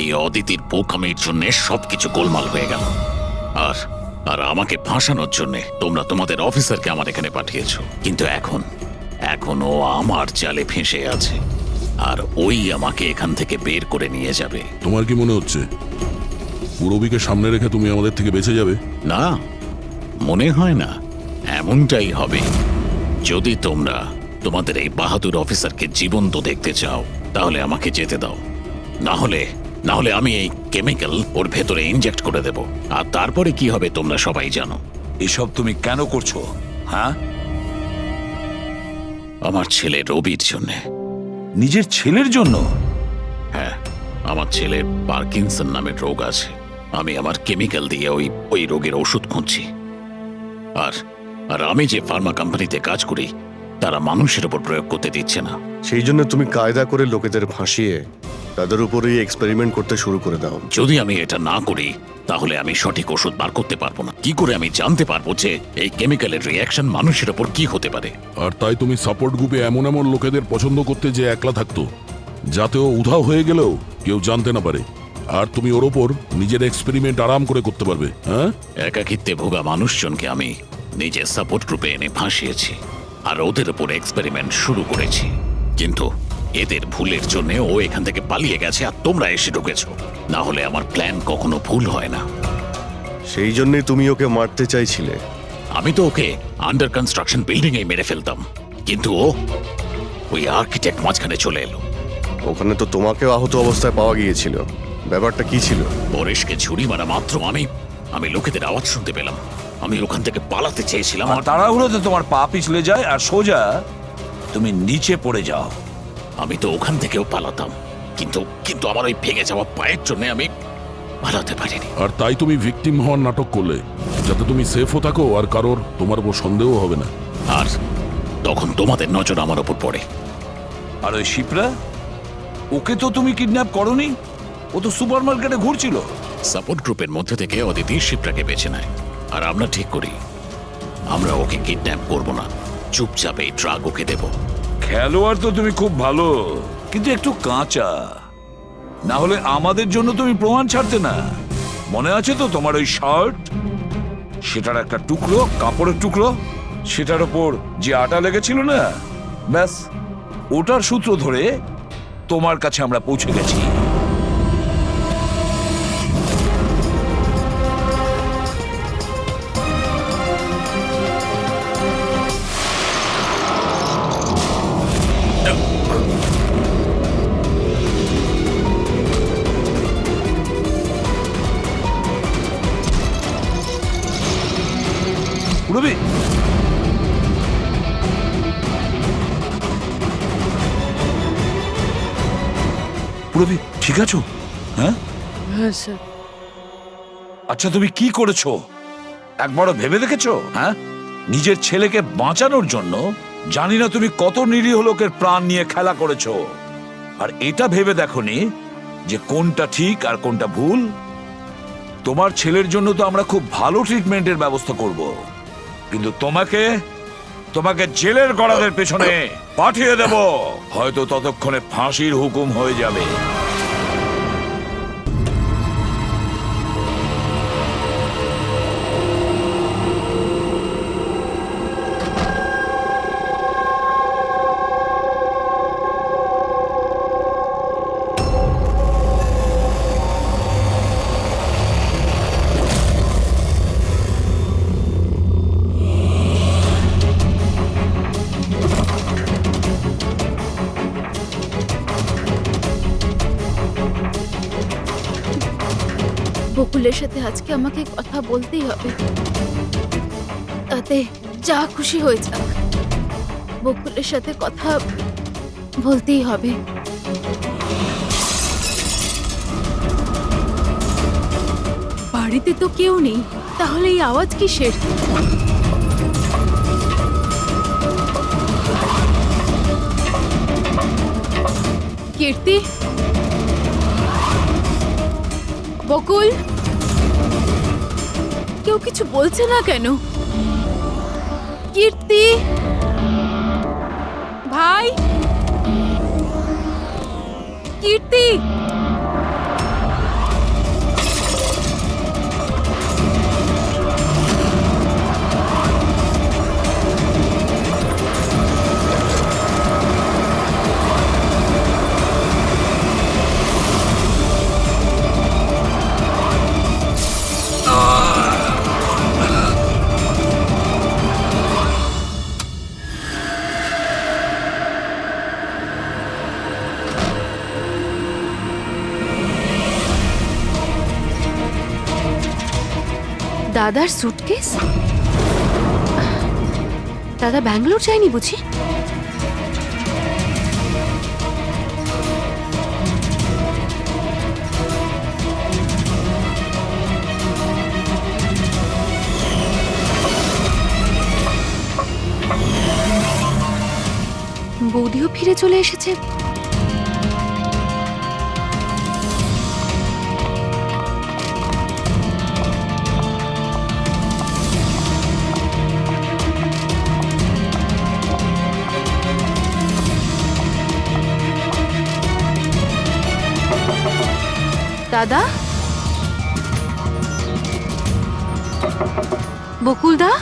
এই অদিতির বোকামির জন্য সবকিছু গোলমাল হয়ে গেল। আর আর আমাকে ফাঁসানোর জন্য তোমরা তোমাদের অফিসারকে আমার এখানে পাঠিয়েছো। কিন্তু এখন ও আমার জালে ফেঁসে আছে, আর ওই আমাকে এখান থেকে বের করে নিয়ে যাবে। তোমার কি মনে হচ্ছে পুরবীকে সামনে রেখে তুমি আমাদের থেকে বেঁচে যাবে? না, মনে হয় না। এমনটাই হবে। যদি তোমরা তোমাদের এই বাহাদুর অফিসারকে জীবন্ত দেখতে চাও, তাহলে আমাকে যেতে দাও। না হলে আমি এই কেমিক্যাল ওর ভেতরে ইনজেক্ট করে দেব, আর তারপরে কি হবে তোমরা সবাই জানো। এসব তুমি কেন করছো? হ্যাঁ, আমার ছেলে রবির জন্য। নিজের ছেলের জন্য? হ্যাঁ, আমার ছেলের পার্কিনসন নামের রোগ আছে। আমি আমার কেমিক্যাল দিয়ে ওই রোগের ওষুধ খুঁজছি। আর আমি যে ফার্মা কোম্পানিতে কাজ করি, তারা মানুষের উপর প্রয়োগ করতে দিচ্ছে না। সেই জন্য তুমি কায়দা করে লোকেদের ভাসিয়ে তাদের উপরেই এক্সপেরিমেন্ট করতে শুরু করে দাও। যদি আমি এটা না করি, তাহলে আমি সঠিক ওষুধ বার করতে পারবো না। কি করে আমি জানতে পারবো যে এই কেমিক্যালের রিঅ্যাকশন মানুষের উপর কি হতে পারে? আর তাই তুমি সাপোর্ট গ্রুপে এমন এমন লোকেদের পছন্দ করতে যে একলা থাকতো, যাতে ও উধাও হয়ে গেলেও কেউ জানতে না পারে, আর তুমি ওর ওপর নিজের এক্সপেরিমেন্ট আরাম করে করতে পারবে। হ্যাঁ, একাকিত্বে ভোগা মানুষজনকে আমি নিজের সাপোর্ট গ্রুপে এনে ফাঁসিয়েছি, আর ওদের উপর এক্সপেরিমেন্ট শুরু করেছি। কিন্তু এদের ভুলের জন্য ও এখান থেকে পালিয়ে গেছে, আর তোমরা এসে ঢুকেছো। না হলে আমার প্ল্যান কখনো ভুল হয় না। সেই জন্যই তুমি ওকে মারতে চাইছিলে। আমি তো ওকে আন্ডার কনস্ট্রাকশন বিল্ডিং এ মেরে ফেলতাম, কিন্তু ওই আর্কিটেক্ট মাঝখানে চলে এলো। ওখানে তো তোমাকেও আহত অবস্থায় পাওয়া গিয়েছিল। ব্যাপারটা কি ছিল? পরেশকে ছুরি মারা মাত্র আমি লোকেদের আওয়াজ শুনতে পেলাম। আমি ওখান থেকে পালাতে চেয়েছিলাম, আমার তাড়াহুড়োতে তোমার পা পিছলে যায় আর সোজা তুমি নিচে পড়ে যাও। আমি তো ওখান থেকেও পালাতাম, কিন্তু আমার ওই ভেঙে যাওয়া পায়ের জন্য আমি পালাতে পারিনি। আর তাই তুমি ভিকটিম হওয়ার নাটক করলে, যাতে তুমি সেফও থাকো আর কারোর তোমার উপর সন্দেহ হবে না। আর তখন তোমাদের নজর আমার উপর পড়ে। আর ওই শিপ্রা, ওকে তো তুমি কিডন্যাপ করনি, ও তো সুপার মার্কেটে ঘুরছিল। সাপোর্ট গ্রুপের মধ্যে থেকে অদিতি শিপ্রাকে বেছে নেয়, আর আমরা ঠিক করি আমরা ওকে কিডন্যাপ করব না, চুপচাপ এই ট্রাক ওকে দেব। খেলোয়াড় তো তুমি খুব ভালো, কিন্তু একটু কাঁচা। না হলে আমাদের জন্য তুমি প্রমাণ ছাড়তে না। মনে আছে তো তোমার ওই শার্ট, সেটার একটা টুকরো, কাপড়ের টুকরো, সেটার ওপর যে আটা লেগেছিল না, ব্যাস ওটার সূত্র ধরে তোমার কাছে আমরা পৌঁছে গেছি। রবি, রবি ঠিক আছো? হ্যাঁ হ্যাঁ স্যার। আচ্ছা, তুমি কি করেছো একবারও ভেবে দেখেছো? হ্যাঁ, নিজের ছেলেকে বাঁচানোর জন্য জানি না তুমি কত নিরীহ লোকের প্রাণ নিয়ে খেলা করেছো, আর এটা ভেবে দেখোনি যে কোনটা ঠিক আর কোনটা ভুল। তোমার ছেলের জন্য তো আমরা খুব ভালো ট্রিটমেন্টের ব্যবস্থা করব, কিন্তু তোমাকে জেলের গড়াদের পেছনে পাঠিয়ে দেব। হয়তো ততক্ষণে ফাঁসির হুকুম হয়ে যাবে। বকুলের সাথে আজকে আমাকে কথা বলতেই হবে, তাতে যা খুশি হয়ে যাক। বকুলের সাথে কথা বলতেই হবে। বাড়িতে তো কেউ নেই, তাহলে এই আওয়াজ কিসের? কীর্তি, বকুল, কেউ কিছু বলছে না কেন? কীর্তি ভাই, কীর্তি, দাদার সুটকেস? দাদা ব্যাঙ্গালোর যায়নি বুঝি? বৌদিও ফিরে চলে এসেছে। দাদা, বকুলদা,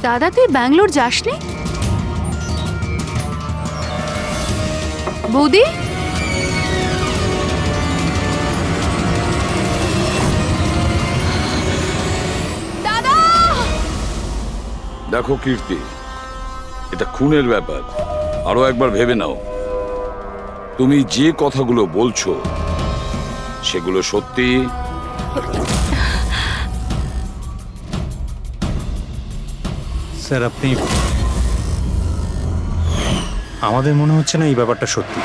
দাদা তুই ব্যাঙ্গালোর যাসনি? বৌদি, দাদা! দেখো কীর্তি, এটা খুনের ব্যাপার। আরো একবার ভেবে নাও। তুমি যে কথাগুলো বলছো সেগুলো সত্যি? স্যার, আপনি, আমাদের মনে হচ্ছে না এই ব্যাপারটা সত্যি।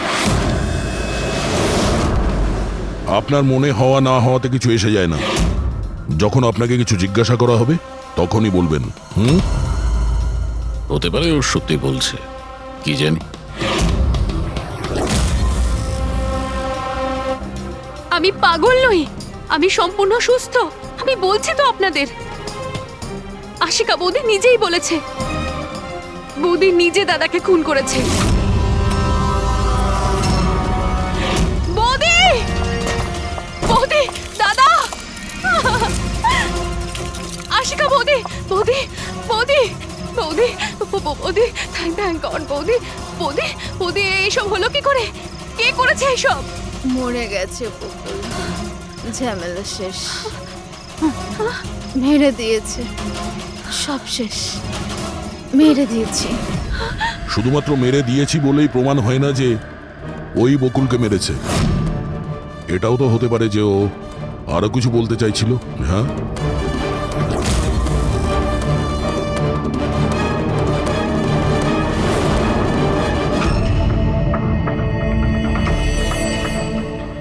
আপনার মনে হওয়া না হওয়াতে কিছু এসে যায় না। যখন আপনাকে কিছু জিজ্ঞাসা করা হবে তখনই বলবেন। হতে পারে ও সত্যি বলছে, কি জানি। আমি পাগল নই, আমি সম্পূর্ণ সুস্থ। আমি বলছি তো আপনাদের, আশিকা বৌদি নিজেই বলেছে, বৌদি নিজে দাদাকে খুন করেছে। বৌদি এইসব হলো কি করে? কে করেছে এইসব? মরে গেছে বকুল, ঝামেলা শেষ, মেরে দিয়েছে, সব শেষ, মেরে দিয়েছি। শুধুমাত্র মেরে দিয়েছি বলেই প্রমাণ হয় না যে ওই বকুলকে মেরেছে। এটাও তো হতে পারে যে ও আরো কিছু বলতে চাইছিল। হ্যাঁ,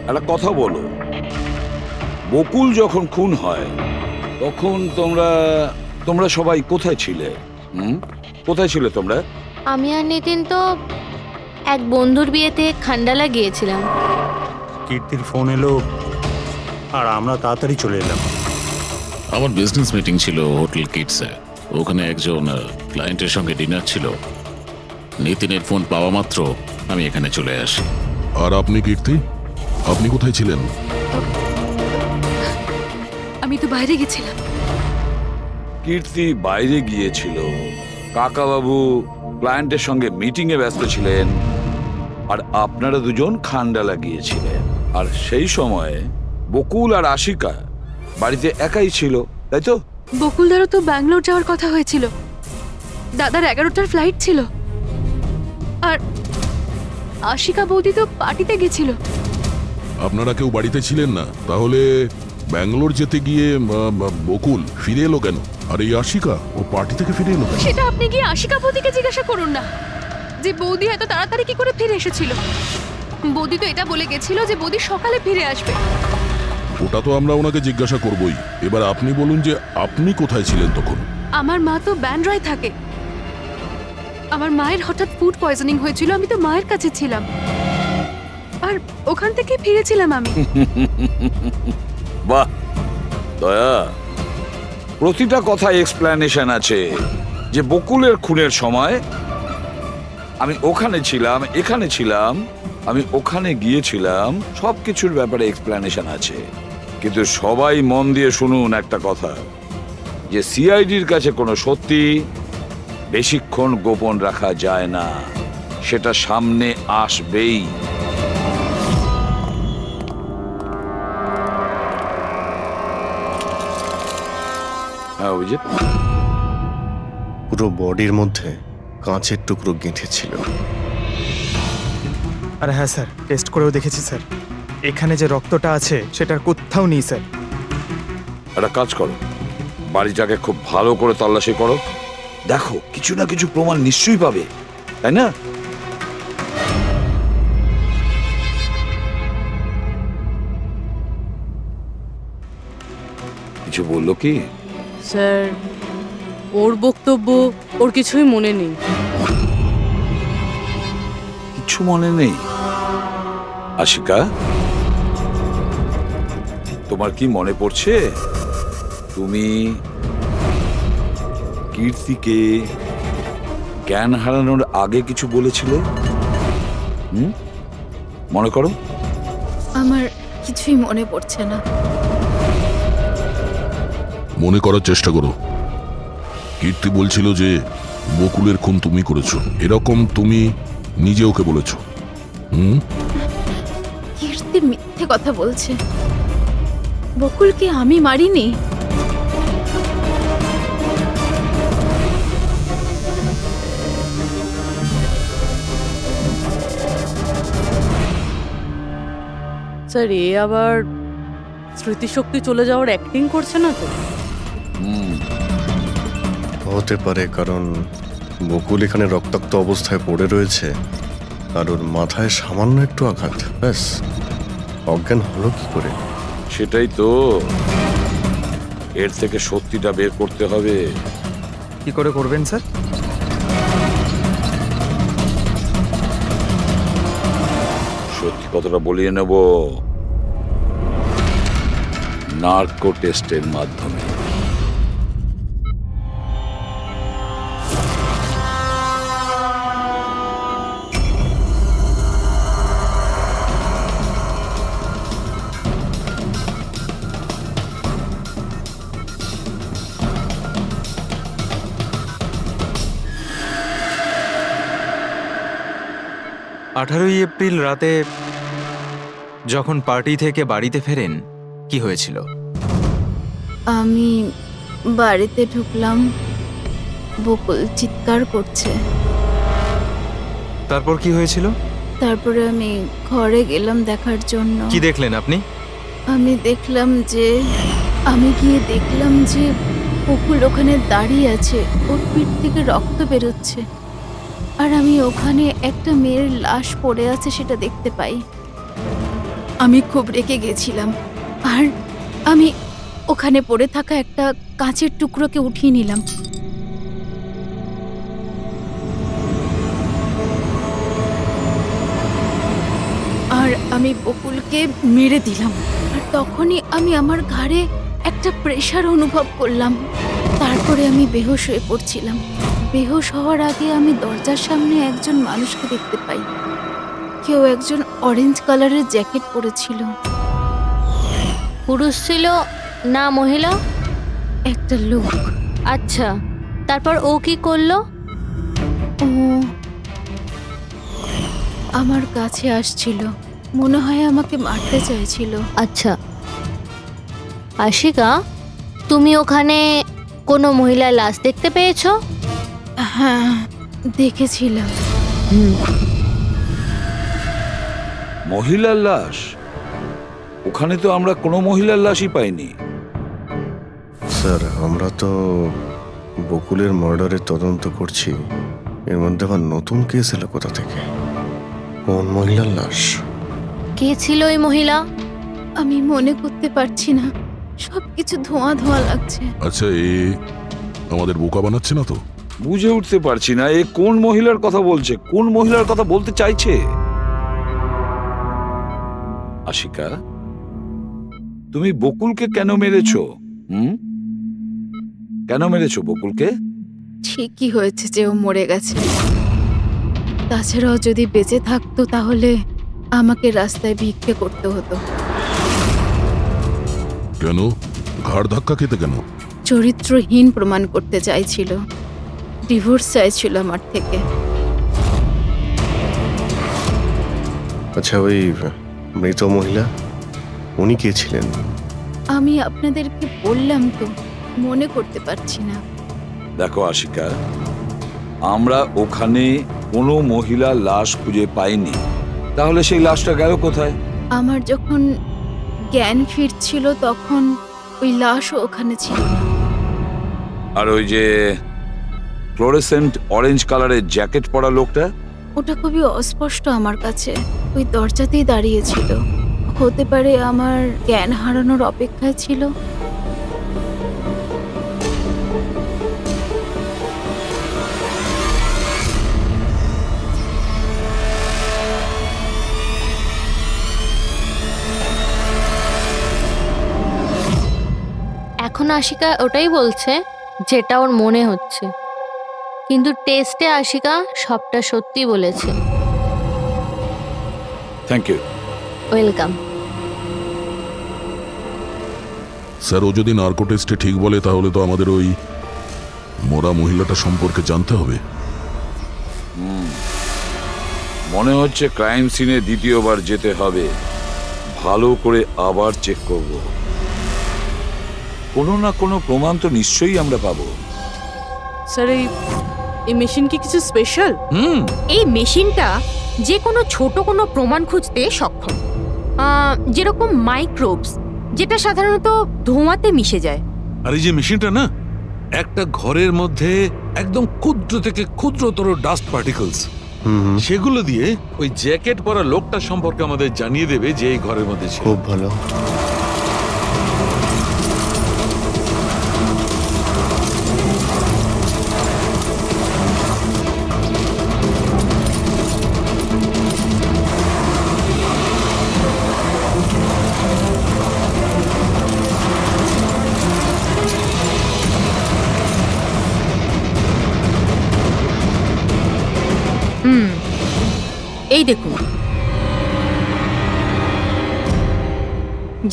একটা কথা বলো, বকুল যখন খুন হয় তখন তোমরা সবাই কোথায় ছিলে? কোথায় ছিলে তোমরা? আমি আর নিতিন তো এক বন্ধুর বিয়েতে খান্ডালা গিয়েছিলাম। কীর্তির ফোন এলো আর আমরা তাড়াতাড়ি চলে এলাম। আমার বিজনেস মিটিং ছিল হোটেল কিটসে। ওখানে একজন ক্লায়েন্টের সঙ্গে ডিনার ছিল। নিতিনের ফোন পাওয়া মাত্র আমি এখানে চলে আসি। আর আপনি কীর্তি, আপনি কোথায় ছিলেন? আমি তো বাইরে গেছিলাম। কীর্তি বাইরে গিয়েছিল, কাকাবাবু ক্লায়েন্টের সঙ্গে মিটিং এ ব্যস্ত ছিলেন, আর আপনারা দুজন খান্ডালা গিয়েছিলেন। আর সেই সময় বকুল আর আশিকা বাড়িতে একাই ছিল, তাই তো? বকুলদারও তো ব্যাঙ্গালোর যাওয়ার কথা হয়েছিল। দাদার 11টার ফ্লাইট ছিল। আর আশিকা বৌদি তো পার্টিতে গেছিল। আপনারা কেউ বাড়িতে ছিলেন না? তাহলে ব্যাঙ্গালোর যেতে গিয়ে বকুল ফিরে এলো কেন? আর এই আশিকা ও পার্টি থেকে ফিরে এলো কেন? সেটা আপনি গিয়ে আশিকা বৌদিকে জিজ্ঞাসা করুন না, যে বৌদি এত তাড়াতাড়ি কি করে ফিরে এসেছিল। বৌদি তো এটা বলে গেছিল যে বৌদি সকালে ফিরে আসবে। ওটা তো আমরা ওনাকে জিজ্ঞাসা করবই। এবার আপনি বলুন যে আপনি কোথায় ছিলেন তখন? আমার মা তো ব্যান্ড্রায় থাকে। আমার মায়ের হঠাৎ ফুড পয়জনিং হয়েছিল, আমি তো মায়ের কাছে ছিলাম, আর ওখান থেকে ফিরেছিলাম আমি। বাহ দয়া, প্রতিটা কথায় এক্সপ্লেনেশন আছে। যে বকুলের খুনের সময় আমি ওখানে ছিলাম, এখানে ছিলাম, আমি ওখানে গিয়েছিলাম, সবকিছুর ব্যাপারে এক্সপ্লেনেশন আছে। কিন্তু সবাই মন দিয়ে শুনুন একটা কথা, যে সিআইডির কাছে কোনো সত্যি বেশিক্ষণ গোপন রাখা যায় না, সেটা সামনে আসবেই। হ্যাঁ, অভিজিৎ, পুরো বডির মধ্যে কাঁচের টুকরো গেঁথে ছিল। আর হ্যাঁ স্যার, টেস্ট করেও দেখেছি স্যার, এখানে যে রক্তটা আছে সেটার কোথাও নেই স্যার। একটা কাজ করো, বাড়িটাকে খুব ভালো করে তল্লাশি করো, দেখো কিছু না কিছু প্রমাণ নিশ্চয়ই পাবে, তাই না? কিছু বললো কি? স্যার, ওর বক্তব্য ওর কিছুই মনে নেই। কিছু মনে নেই? আশিকা, তোমার কি মনে পড়ছে তুমি কীর্তিকে জ্ঞান হারানোর আগে কিছু বলেছিলে? মনে করো। আমার কিছুই মনে পড়ছে না। মনে করার চেষ্টা করো। কীর্তি বলছিল যে বকুলের খুন তুমি করেছো, এরকম তুমি নিজে ওকে বলেছো। কীর্তি মিথ্যে কথা বলছে। বকুলকে আমি মারিনি। স্যার, এ আবার স্মৃতিশক্তি চলে যাওয়ার অ্যাক্টিং করছে না তো? হতে পারে, কারণ বকুল এখানে রক্তাক্ত অবস্থায় পড়ে রয়েছে আর ওর মাথায় সামান্য একটু আঘাত, ব্যাস অজ্ঞান হলো কি করে? সেটাই তো, এর থেকে সত্যিটা বের করতে হবে। কি করে করবেন স্যার? সত্যি কথাটা বলিয়ে নেব নার্কো টেস্টের মাধ্যমে। 18ই এপ্রিল রাতে যখন পার্টি থেকে বাড়িতে ফেরেন কি হয়েছিল? আমি বাড়িতে ঢুকলাম, বকুল চিৎকার করছে। তারপর কি হয়েছিল? তারপরে আমি ঘরে গেলাম দেখার জন্য। কি দেখলেন আপনি? আমি গিয়ে দেখলাম যে বকুল ওখানে দাঁড়িয়ে আছে, ওর পিঠ থেকে রক্ত বেরোচ্ছে, আর আমি ওখানে একটা মেয়ের লাশ পড়ে আছে সেটা দেখতে পাই। আমি খুব রেগে গেছিলাম, আর আমি ওখানে পড়ে থাকা একটা কাঁচের টুকরোকে উঠিয়ে নিলাম। আর আমি বকুলকে মেরে দিলাম। আর তখনই আমি আমার ঘাড়ে একটা প্রেশার অনুভব করলাম। তারপরে আমি বেহুশ হয়ে পড়ছিলাম। বেহুশ হওয়ার আগে আমি দরজার সামনে একজন মানুষকে দেখতে পাই। কেউ একজন অরেঞ্জ কালারের জ্যাকেট পরেছিল। পুরুষ ছিল না মহিলা? একটা লোক। আচ্ছা, তারপর ও কি করলো? ও আমার কাছে আসছিল, মনে হয় আমাকে মারতে চাইছিল। আচ্ছা আশিকা, তুমি ওখানে কোনো মহিলার লাশ দেখতে পেয়েছো? হ্যাঁ, দেখেছিলাম। মহিলার লাশ? ওখানে তো আমরা কোনো মহিলার লাশই পাইনি। স্যার, আমরা তো বকুলের মার্ডারের তদন্ত করছি। এর মধ্যে আবার নতুন কেস এলো কোথা থেকে? কোন মহিলার লাশ? কে ছিল ওই মহিলা? আমি মনে করতে পারছি না, সবকিছু ধোঁয়া ধোঁয়া লাগছে। আচ্ছা, এ আমাদের বোকা বানাচ্ছে না তো? বুঝে উঠতে পারছি না এ কোন মহিলার কথা বলছে, কোন মহিলার কথা বলতে চাইছে। আশিকা, তুমি বকুলকে কেন মেরেছো? কেন মেরেছো বকুলকে? ঠিকই হয়েছে যে ও মরে গেছে। তাছাড়াও যদি বেঁচে থাকতো তাহলে আমাকে রাস্তায় ভিক্ষে করতে হতো। কেন? ঘাড় ধাক্কা খেতে কেন? চরিত্রহীন প্রমাণ করতে চাইছিল, ডিভোর্স চাইছিল আমার থেকে। আচ্ছা, ওই মৃত মহিলা, উনি কে ছিলেন? আমি আপনাদেরকে বললাম তো, মনে করতে পারছি না। দেখো আশিকা, আমরা ওখানে কোনো মহিলার লাশ খুঁজে পাইনি। তাহলে সেই লাশটা গেল কোথায়? আমার যখন জ্ঞান ফিরছিল তখন ওই লাশও ওখানে ছিল না। আর ওই যে ফ্লোরেসেন্ট অরেঞ্জ কালারের জ্যাকেট পরা লোকটা? ওটা খুবই অস্পষ্ট আমার কাছে, ওই দরজাতেই দাঁড়িয়েছিল। হতে পারে আমার জ্ঞান হারানোর অপেক্ষায় ছিল। এখন আশিকা ওটাই বলছে যেটা ওর মনে হচ্ছে, কিন্তু টেস্টে আশিকা সবটা সত্যি বলেছে। Thank you. ওয়েলকাম। স্যার, ও যদি নার্কো টেস্টে ঠিক বলে তাহলে তো আমাদের ওই মরা মহিলাটা সম্পর্কে জানতে হবে। মনে হচ্ছে ক্রাইম সিনে দ্বিতীয়বার যেতে হবে, ভালো করে আবার চেক করব। কোনো না কোনো প্রমাণ তো নিশ্চয়ই আমরা পাবো। স্যার, এই মেশিন কি কিছু স্পেশাল? এই মেশিনটা যে কোনো ছোট কোনো প্রমাণ খুঁজতে সক্ষম, যেরকম মাইক্রোবস, যেটা সাধারণত ধোঁয়াতে মিশে যায়। আর এই যে মেশিনটা না, একটা ঘরের মধ্যে একদম ক্ষুদ্র থেকে ক্ষুদ্রতর ডাস্ট পার্টিকলস, সেগুলো দিয়ে ওই জ্যাকেট পরা লোকটা সম্পর্কে আমাদের জানিয়ে দেবে যে এই ঘরের মধ্যে ছিল। খুব ভালো। এই দেখুন,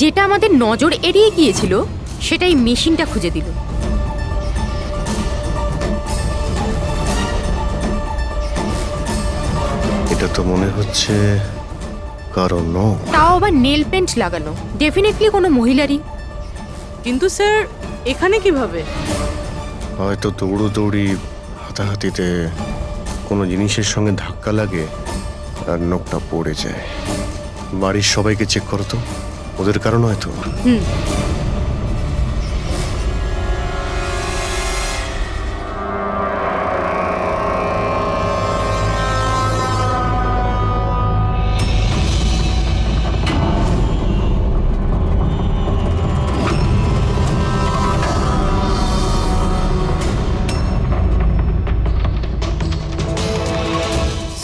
যেটা আমাদের নজর এড়িয়ে গিয়েছিল সেটাই মেশিনটা খুঁজে দিল। এটা এটা তো মনে হচ্ছে কারণ তাও আবার নেল পেন্ট লাগানো, ডেফিনেটলি কোনো মহিলারই। কিন্তু স্যার এখানে কিভাবে? হয়তো দৌড়োদৌড়ি হাতাহাতিতে কোনো জিনিসের সঙ্গে ধাক্কা লাগে আর নখটা পড়ে যায়। বাড়ির সবাইকে চেক করো তো, ওদের কারণ হয়তো।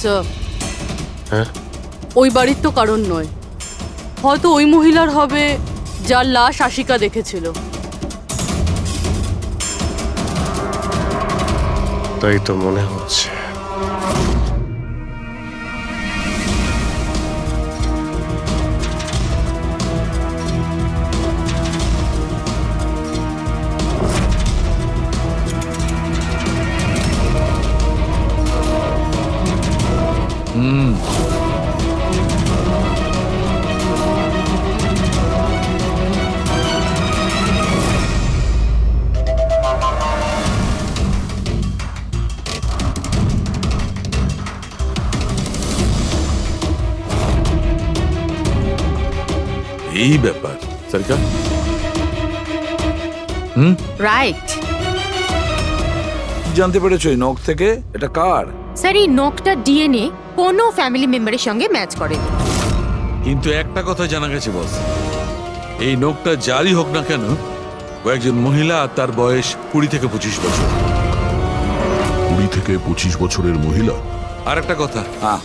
স্যার হ্যাঁ, ওই বাড়ির তো কারণ নয়, হয়তো ওই মহিলার হবে যার লাশ আশিকা দেখেছিল। তাই তো মনে হচ্ছে। এই ব্যাপার সরকার। রাইট। জানতে পেরেছো এই নখ থেকে এটা কার? স্যার এই নখটা ডিএনএ কোনো ফ্যামিলি মেম্বারের সঙ্গে ম্যাচ করেনি। কিন্তু একটা কথা জানা গেছে বস, এই নখটা যারই হোক না কেন, ও একজন মহিলা আর তার বয়স 20 থেকে 25 বছর। 20 থেকে 25 বছরের মহিলা। আর একটা কথা, হ্যাঁ,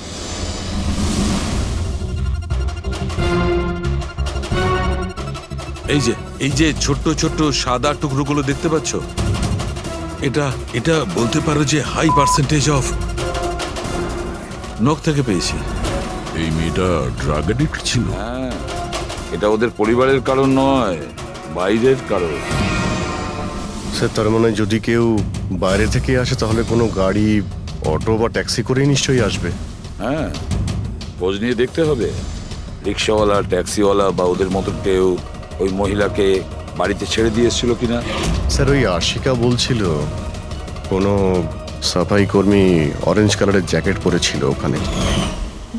এই যে ছোট্ট ছোট্ট সাদা টুকরোগুলো দেখতে পাচ্ছ, এটা বলতে পারো যে হাই পার্সেন্টেজ অফ নখ থেকে পেয়েছি। এই মেয়েটা ড্রাগ অ্যাডিক্ট ছিল। হ্যাঁ, এটা ওদের পরিবারের কারণ নয়, বাইরের কারণ। স্যার, তার মানে যদি কেউ বাইরে থেকে আসে তাহলে কোনো গাড়ি, অটো বা ট্যাক্সি করেই নিশ্চয়ই আসবে। হ্যাঁ, খোঁজ নিয়ে দেখতে হবে রিক্সাওয়ালা, ট্যাক্সিওয়ালা বা ওদের মতো কেউ ওই মহিলাকে বাড়িতে ছেড়ে দিয়ে এসেছিল কিনা। স্যার, ওই আশিকা বলছিল কোনো সাফাই কর্মী অরেঞ্জ কালারের জ্যাকেট পরেছিল ওখানে।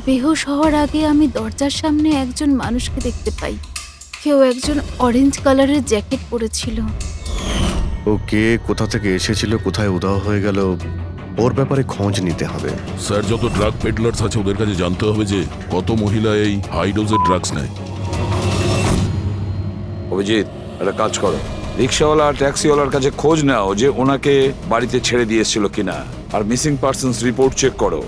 বেহুশ হওয়ার আগে আমি দরজার সামনে একজন মানুষকে দেখতে পাই, কেউ একজন অরেঞ্জ কালারের জ্যাকেট পরেছিল। ও কে, কোথা থেকে এসেছিল, কোথায় উধাও হয়ে গেল, ওর ব্যাপারে খোঁজ নিতে হবে। স্যার, যত ড্রাগ পেডলার্স আছে ওদের কাছে জানতে হবে যে কত মহিলা এই হাই ডোজের ড্রাগস নেয়। অভিজিৎ, একটা কাজ করো, রিক্সাওয়ালা আর ট্যাক্সিওয়ালার কাছে খোঁজ নাও যে ওনাকে বাড়িতে ছেড়ে দিয়ে এসেছিল কিনা, আর মিসিং পার্সনস রিপোর্ট চেক করো।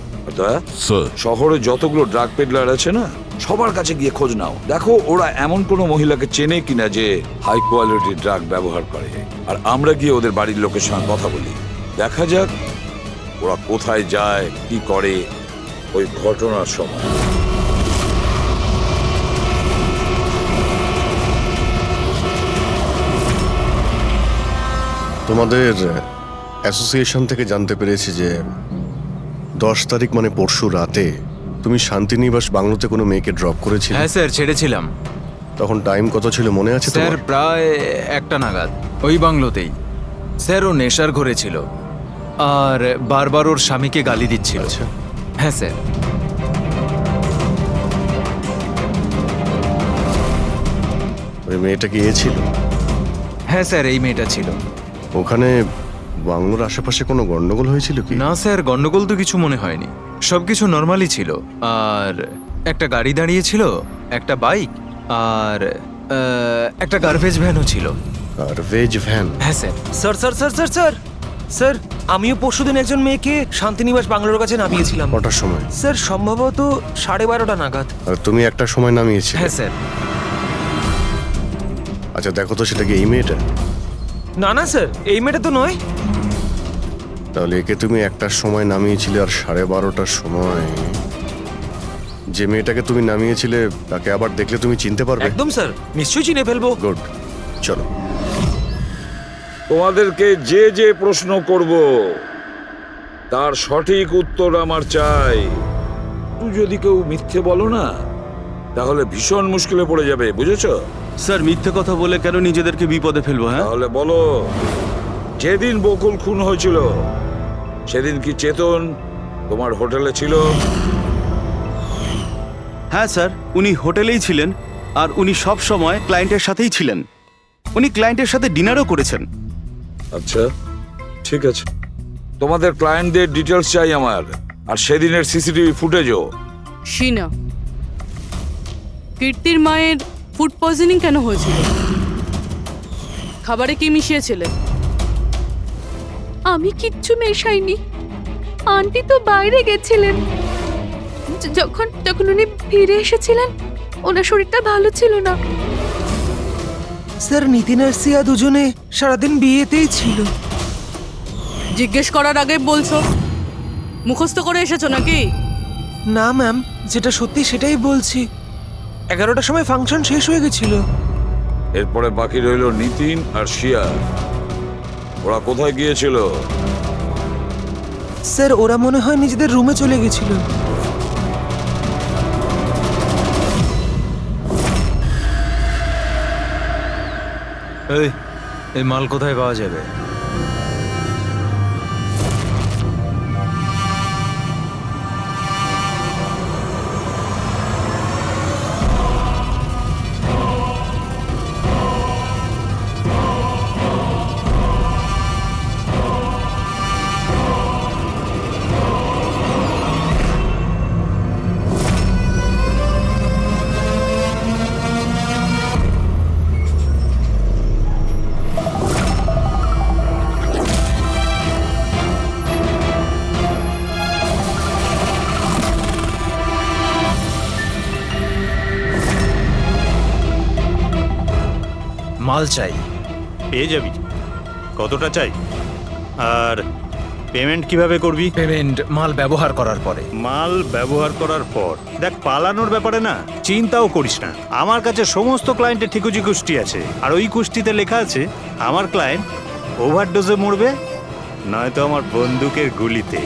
স্যার, শহরে যতগুলো ড্রাগ পেডলার আছে না, সবার কাছে গিয়ে খোঁজ নাও, দেখো ওরা এমন কোনো মহিলাকে চেনে কিনা যে হাই কোয়ালিটি ড্রাগ ব্যবহার করে। আর আমরা গিয়ে ওদের বাড়ির লোকের সঙ্গে কথা বলি, দেখা যাক ওরা কোথায় যায়, কি করে ওই ঘটনার সময়। তোমাদের অ্যাসোসিয়েশন থেকে জানতে পেরেছি যে 10 তারিখ মানে পরশু রাতে তুমি শান্তিনিবাস বাংলোতে কোনো মেয়েকে ড্রপ করেছিলে। হ্যাঁ স্যার, ছেড়েছিলাম। তখন টাইম কত ছিল মনে আছে স্যার তোমার? প্রায় 1টা নাগাদ, ওই বাংলোতেই। স্যার ও নেশার ঘরে ছিল আর বারবার ওর স্বামীকে গালি দিচ্ছিল। আচ্ছা, হ্যাঁ স্যার। ওই মেয়েটা কি এ ছিল? হ্যাঁ স্যার, এই মেয়েটা ছিল। ওখানে বাংলোর আশেপাশে কোনো গন্ডগোল হয়েছিল কি? না স্যার, গন্ডগোল তো কিছু মনে হয়নি, সবকিছু নর্মালি ছিল। আর একটা গাড়ি দাঁড়িয়ে ছিল, একটা বাইক আর একটা গার্বেজ ভ্যানও ছিল। Garbage van? হ্যাঁ sir. Sir sir sir sir sir sir, আমিও পরশুদিন একজন মেয়েকে শান্তিনিবাস বাংলোর কাছে নামিয়েছিলাম। কটার সময়? স্যার সম্ভবত 12:30 নাগাদ। আর তুমি একটা সময় নামিয়েছিলে? হ্যাঁ স্যার। আচ্ছা দেখো তো, সেটা কি এই মেয়েটা? না না স্যার, এই মেয়েটা তো নয়। তাহলে একে তুমি একটার সময় নামিয়েছিলে আর 12:30টার সময় যে মেয়েটাকে তুমি নামিয়েছিলে তাকে আবার দেখলে তুমি চিনতে পারবে? একদম স্যার, নিশ্চয়ই চিনে ফেলবো। গুড, চলো। তোমাদেরকে যে যে প্রশ্ন করব তার সঠিক উত্তর আমার চাই। একটু যদি কেউ মিথ্যে বলো না তাহলে ভীষণ মুশকিলে পড়ে যাবে, বুঝেছো? স্যার মিথ্যে কথা বলে কেন নিজেদেরকে বিপদে ফেলবো? হ্যাঁ, তাহলে বলো, যেদিন বকুল খুন হয়েছিল সেদিন কি চেতন তোমার হোটেলে ছিল? হ্যাঁ স্যার, উনি হোটেলেই ছিলেন আর উনি সব সময় ক্লায়েন্টের সাথেই ছিলেন। উনি ক্লায়েন্টের সাথে ডিনারও করেছেন। আচ্ছা, ঠিক আছে, তোমাদের ক্লায়েন্টদের ডিটেলস চাই আমার, আর সেদিনের সিসিটিভি ফুটেজও। শিনা, কীর্তির মায়ের ফুড পয়জনিং কেন হয়েছিল? খাবারে কি মিশিয়েছিলে? আমি কিচ্ছু মেশাইনি। আন্টি তো বাইরে গেছিলেন। যখন যখন উনি ফিরে এসেছিলেন ওনার শরীরটা ভালো ছিল না। স্যার নিতিন আর সিয়া দুজনে সারাদিন বিয়েতেই ছিল। জিজ্ঞেস করার আগে বলছো, মুখস্থ করে এসেছো নাকি? না ম্যাম, যেটা সত্যি সেটাই বলছি। 11টার সময় ফাংশন শেষ হয়ে গেছিল। এরপরে বাকি রইল নিতিন আর শিয়া। ওরা কোথায় গিয়েছিল? স্যার ওরা মনে হয় নিজেদের রুমে চলে গেছিল। এই মাল কোথায় পাওয়া যাবে? মাল চাই। পেয়ে যাবি। কতটা চাই? আর পেমেন্ট কিভাবে করবি? পেমেন্ট মাল ব্যবহার করার পরে। মাল ব্যবহার করার পর দেখ, পালানোর ব্যাপারে না চিন্তাও করিস না। আমার কাছে সমস্ত ক্লায়েন্টের ঠিকুজি কুষ্টি আছে, আর ওই কুষ্টিতে লেখা আছে আমার ক্লায়েন্ট ওভারডোজে মরবে, নয়তো আমার বন্দুকের গুলিতে।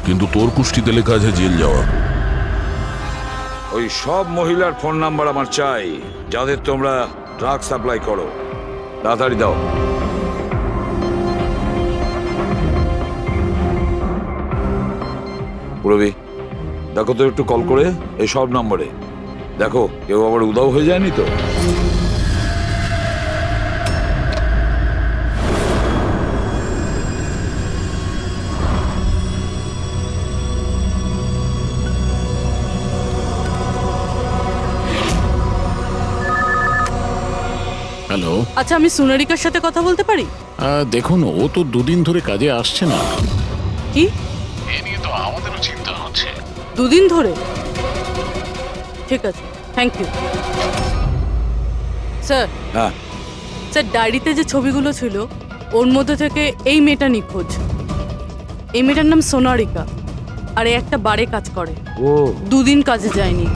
কিন্তু তোর কুষ্টিতে লেখা আছে জেল যাওয়া। ওই সব মহিলার ফোন নাম্বার আমার চাই, যাদের তোমরা ড্রাগ সাপ্লাই করো। তাড়াতাড়ি দাও। পুরবি, দেখো তো একটু কল করে এই সব নম্বরে। দেখো কেউ আবার উধাও হয়ে যায়নি তো। হ্যালো, আচ্ছা, আমি সোনারিকার সাথে কথা বলতে পারি? দেখুন, ও তো দুদিন ধরে কাজে আসছে না। কি? এ নিয়ে তো আমাদেরও চিন্তা হচ্ছে। 2 দিন ধরে? ঠিক আছে, থ্যাংক ইউ স্যার। হ্যাঁ স্যার, ডায়েরিতে যে ছবিগুলো ছিল ওর মধ্যে থেকে এই মেয়েটা নিখোঁজ। এই মেয়েটার নাম সোনারিকা, আর এ একটা বারে কাজ করে। ও 2 দিন কাজে যায়নি।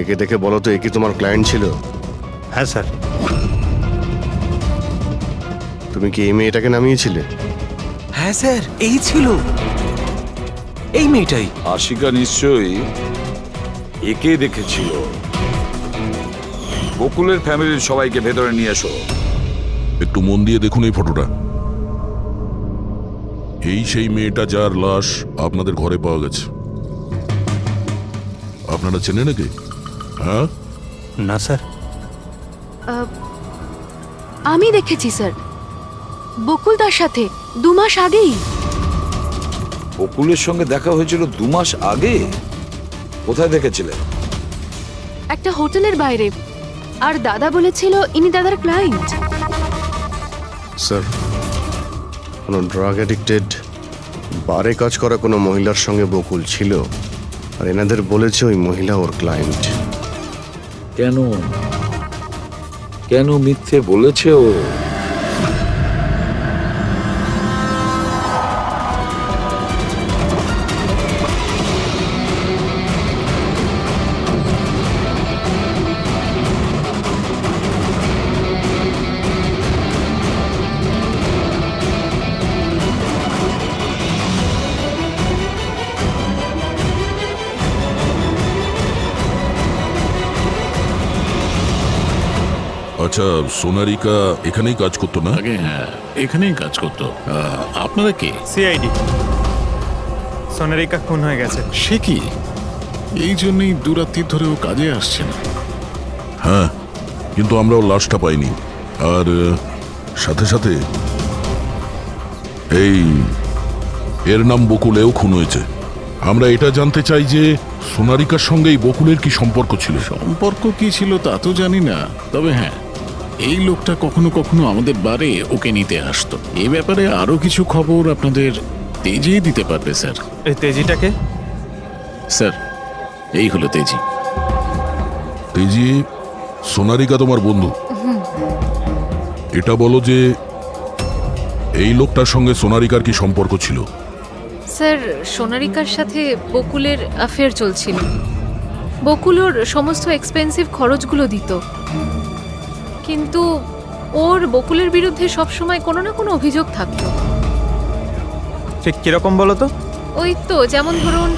একে দেখে বলো তো, এ কি তোমার ক্লায়েন্ট ছিল? হ্যাঁ স্যার। তুমি কি এই মেয়েটাকে নামিয়েছিলে? হ্যাঁ স্যার, এই ছিল, এই মেয়েটাই। আশিকা নিশ্চয়ই একে দেখেছিল। বকুলের ফ্যামিলির সবাইকে ভেতরে নিয়ে এসো। একটু মন দিয়ে দেখুন এই ফটোটা। এই সেই মেয়েটা যার লাশ আপনাদের ঘরে পাওয়া গেছে। আপনারা চেনেন নাকি? হ্যাঁ না স্যার। আমি দেখেছি স্যার, বকুল তার সাথে 2 মাস আগেই। বকুলের সঙ্গে দেখা হয়েছিল 2 মাস আগে? কোথায় দেখেছিলে? একটা হোটেলের বাইরে। আর দাদা বলেছিল ইনি দাদার ক্লায়েন্ট। স্যার, কোনো ড্রাগ অ্যাডিক্টেড বারে কাজ করা কোনো মহিলার সঙ্গে বকুল ছিল, আর এনাদের বলেছে ওই মহিলা ওর ক্লায়েন্ট। কেন কেন মিথ্যে বলেছে ও? আচ্ছা, সোনারিকা এখানেই কাজ করতো না? আগে হ্যাঁ, এখানেই কাজ করতো। আপনারা কে? সিআইডি। সোনারিকা খুন হয়ে গেছে। সে কি? এই জন্যই দুরাত্রির ধরেও কাজে আসছে না। হ্যাঁ, কিন্তু আমরাও লাশটা পাইনি। আর সাথে সাথে এই এর নাম বকুলেও খুন হয়েছে। আমরা এটা জানতে চাই যে সোনারিকার সঙ্গে এই বকুলের কি সম্পর্ক ছিল? সম্পর্ক কি ছিল তা তো জানি না, তবে হ্যাঁ, এই লোকটা কখনো কখনো আমাদের বারে ওকে নিতে আসতো। এই ব্যাপারে আরো কিছু খবর আপনাদের তেজি দিতে পারবে স্যার। এই তেজিটাকে? স্যার, এই হলো তেজি। তেজি, সোনারিকা তোমার বন্ধু। এটা বলো যে এই লোকটার সঙ্গে সোনারিকার কি সম্পর্ক ছিল? স্যার, সোনারিকার সাথে বকুলের অ্যাফেয়ার চলছিল। বকুল ওর সমস্ত এক্সপেন্সিভ খরচগুলো দিত, কিন্তু ওর বকুলের বিরুদ্ধে সবসময় কোনো না কোনো অভিযোগ থাকতো। ঠিক কিরকম বলো তো? ওই তো, যেমন ধরুন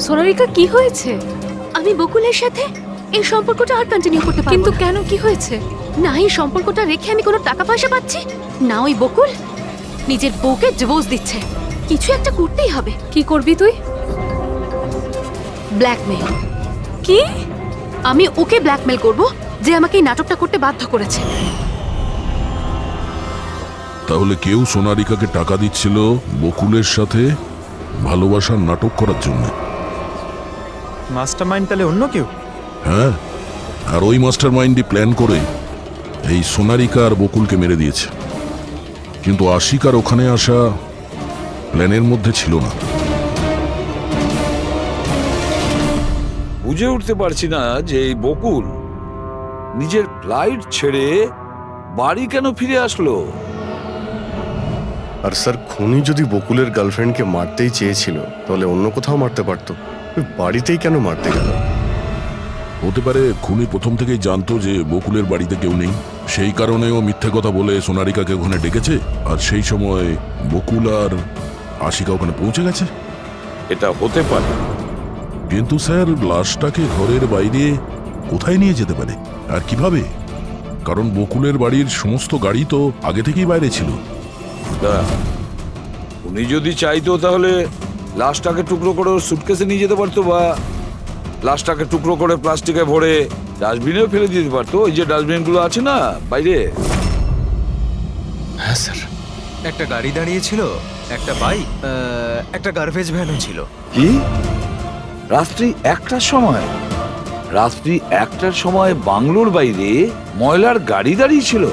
সোনারিকা, কি হয়েছে? আমি বকুলের সাথে এই সম্পর্কটা আর কন্টিনিউ করতে পারবো। কিন্তু কেন, কি হয়েছে? না এই সম্পর্কটা রেখে আমি কোনো টাকা পয়সা পাচ্ছি না, ওই বকুল নিজের বউকে ডিভোর্স দিচ্ছে। কিছু একটা করতেই হবে। কি করবি তুই? ব্ল্যাকমেল। কি? আমি ওকে ব্ল্যাকমেল করব যে আমাকে এই নাটকটা করতে বাধ্য করেছে। তাহলে কেউ সোনারিকাকে টাকা দিচ্ছিল বকুলের সাথে ভালোবাসার নাটক করার জন্য। মাস্টারমাইন্ড তাহলে অন্য কেউ? হ্যাঁ, আর ওই মাস্টার মাইন্ডই প্ল্যান করে এই সোনারিকা আর বকুলকে মেরে দিয়েছে। কিন্তু আশিকার ওখানে আসা প্ল্যানের মধ্যে ছিল না। বুঝে উঠতে পারছি না যে এই বকুল নিজের ফ্লাইট ছেড়ে বাড়ি কেন ফিরে আসলো। আর স্যার, খুনি যদি বকুলের গার্লফ্রেন্ডকে মারতেই চেয়েছিল তাহলে অন্য কোথাও মারতে পারতো, ওই বাড়িতেই কেন মারতে গেল? হতে পারে খুনি প্রথম থেকেই জানতো যে বকুলের বাড়িতে কেউ নেই, সেই কারণে ও মিথ্যে কথা বলে সোনারিকাকে ওখানে ডেকেছে, আর সেই সময় বকুল আর আশিকা ওখানে পৌঁছে গেছে। এটা হতে পারে, কিন্তু স্যার, লাশটাকে ঘরের বাইরে কোথায় নিয়ে যেতে পারে আর কিভাবে? কারণ বকুলের বাড়ির সমস্ত গাড়ি তো আগে থেকেই বাইরে ছিল। উনি যদি চাইতো তাহলে লাশটাকে টুকরো করে সুটকেসে নিয়ে যেতে পারতো, বা লাশটাকে টুকরো করে প্লাস্টিকে ভরে ডাস্টবিনেও ফেলে দিতে পারতো। ওই যে ডাস্টবিনগুলো আছে না বাইরে। হ্যাঁ স্যার। একটা গাড়ি দাঁড়িয়েছিল, একটা বাইক, একটা গার্বেজ ভ্যানও ছিল। কি? রাত্রি 1টার সময়? রাত্রি 1টার সময় বাংলোর বাইরে ময়লার গাড়ি দাঁড়িয়ে ছিল?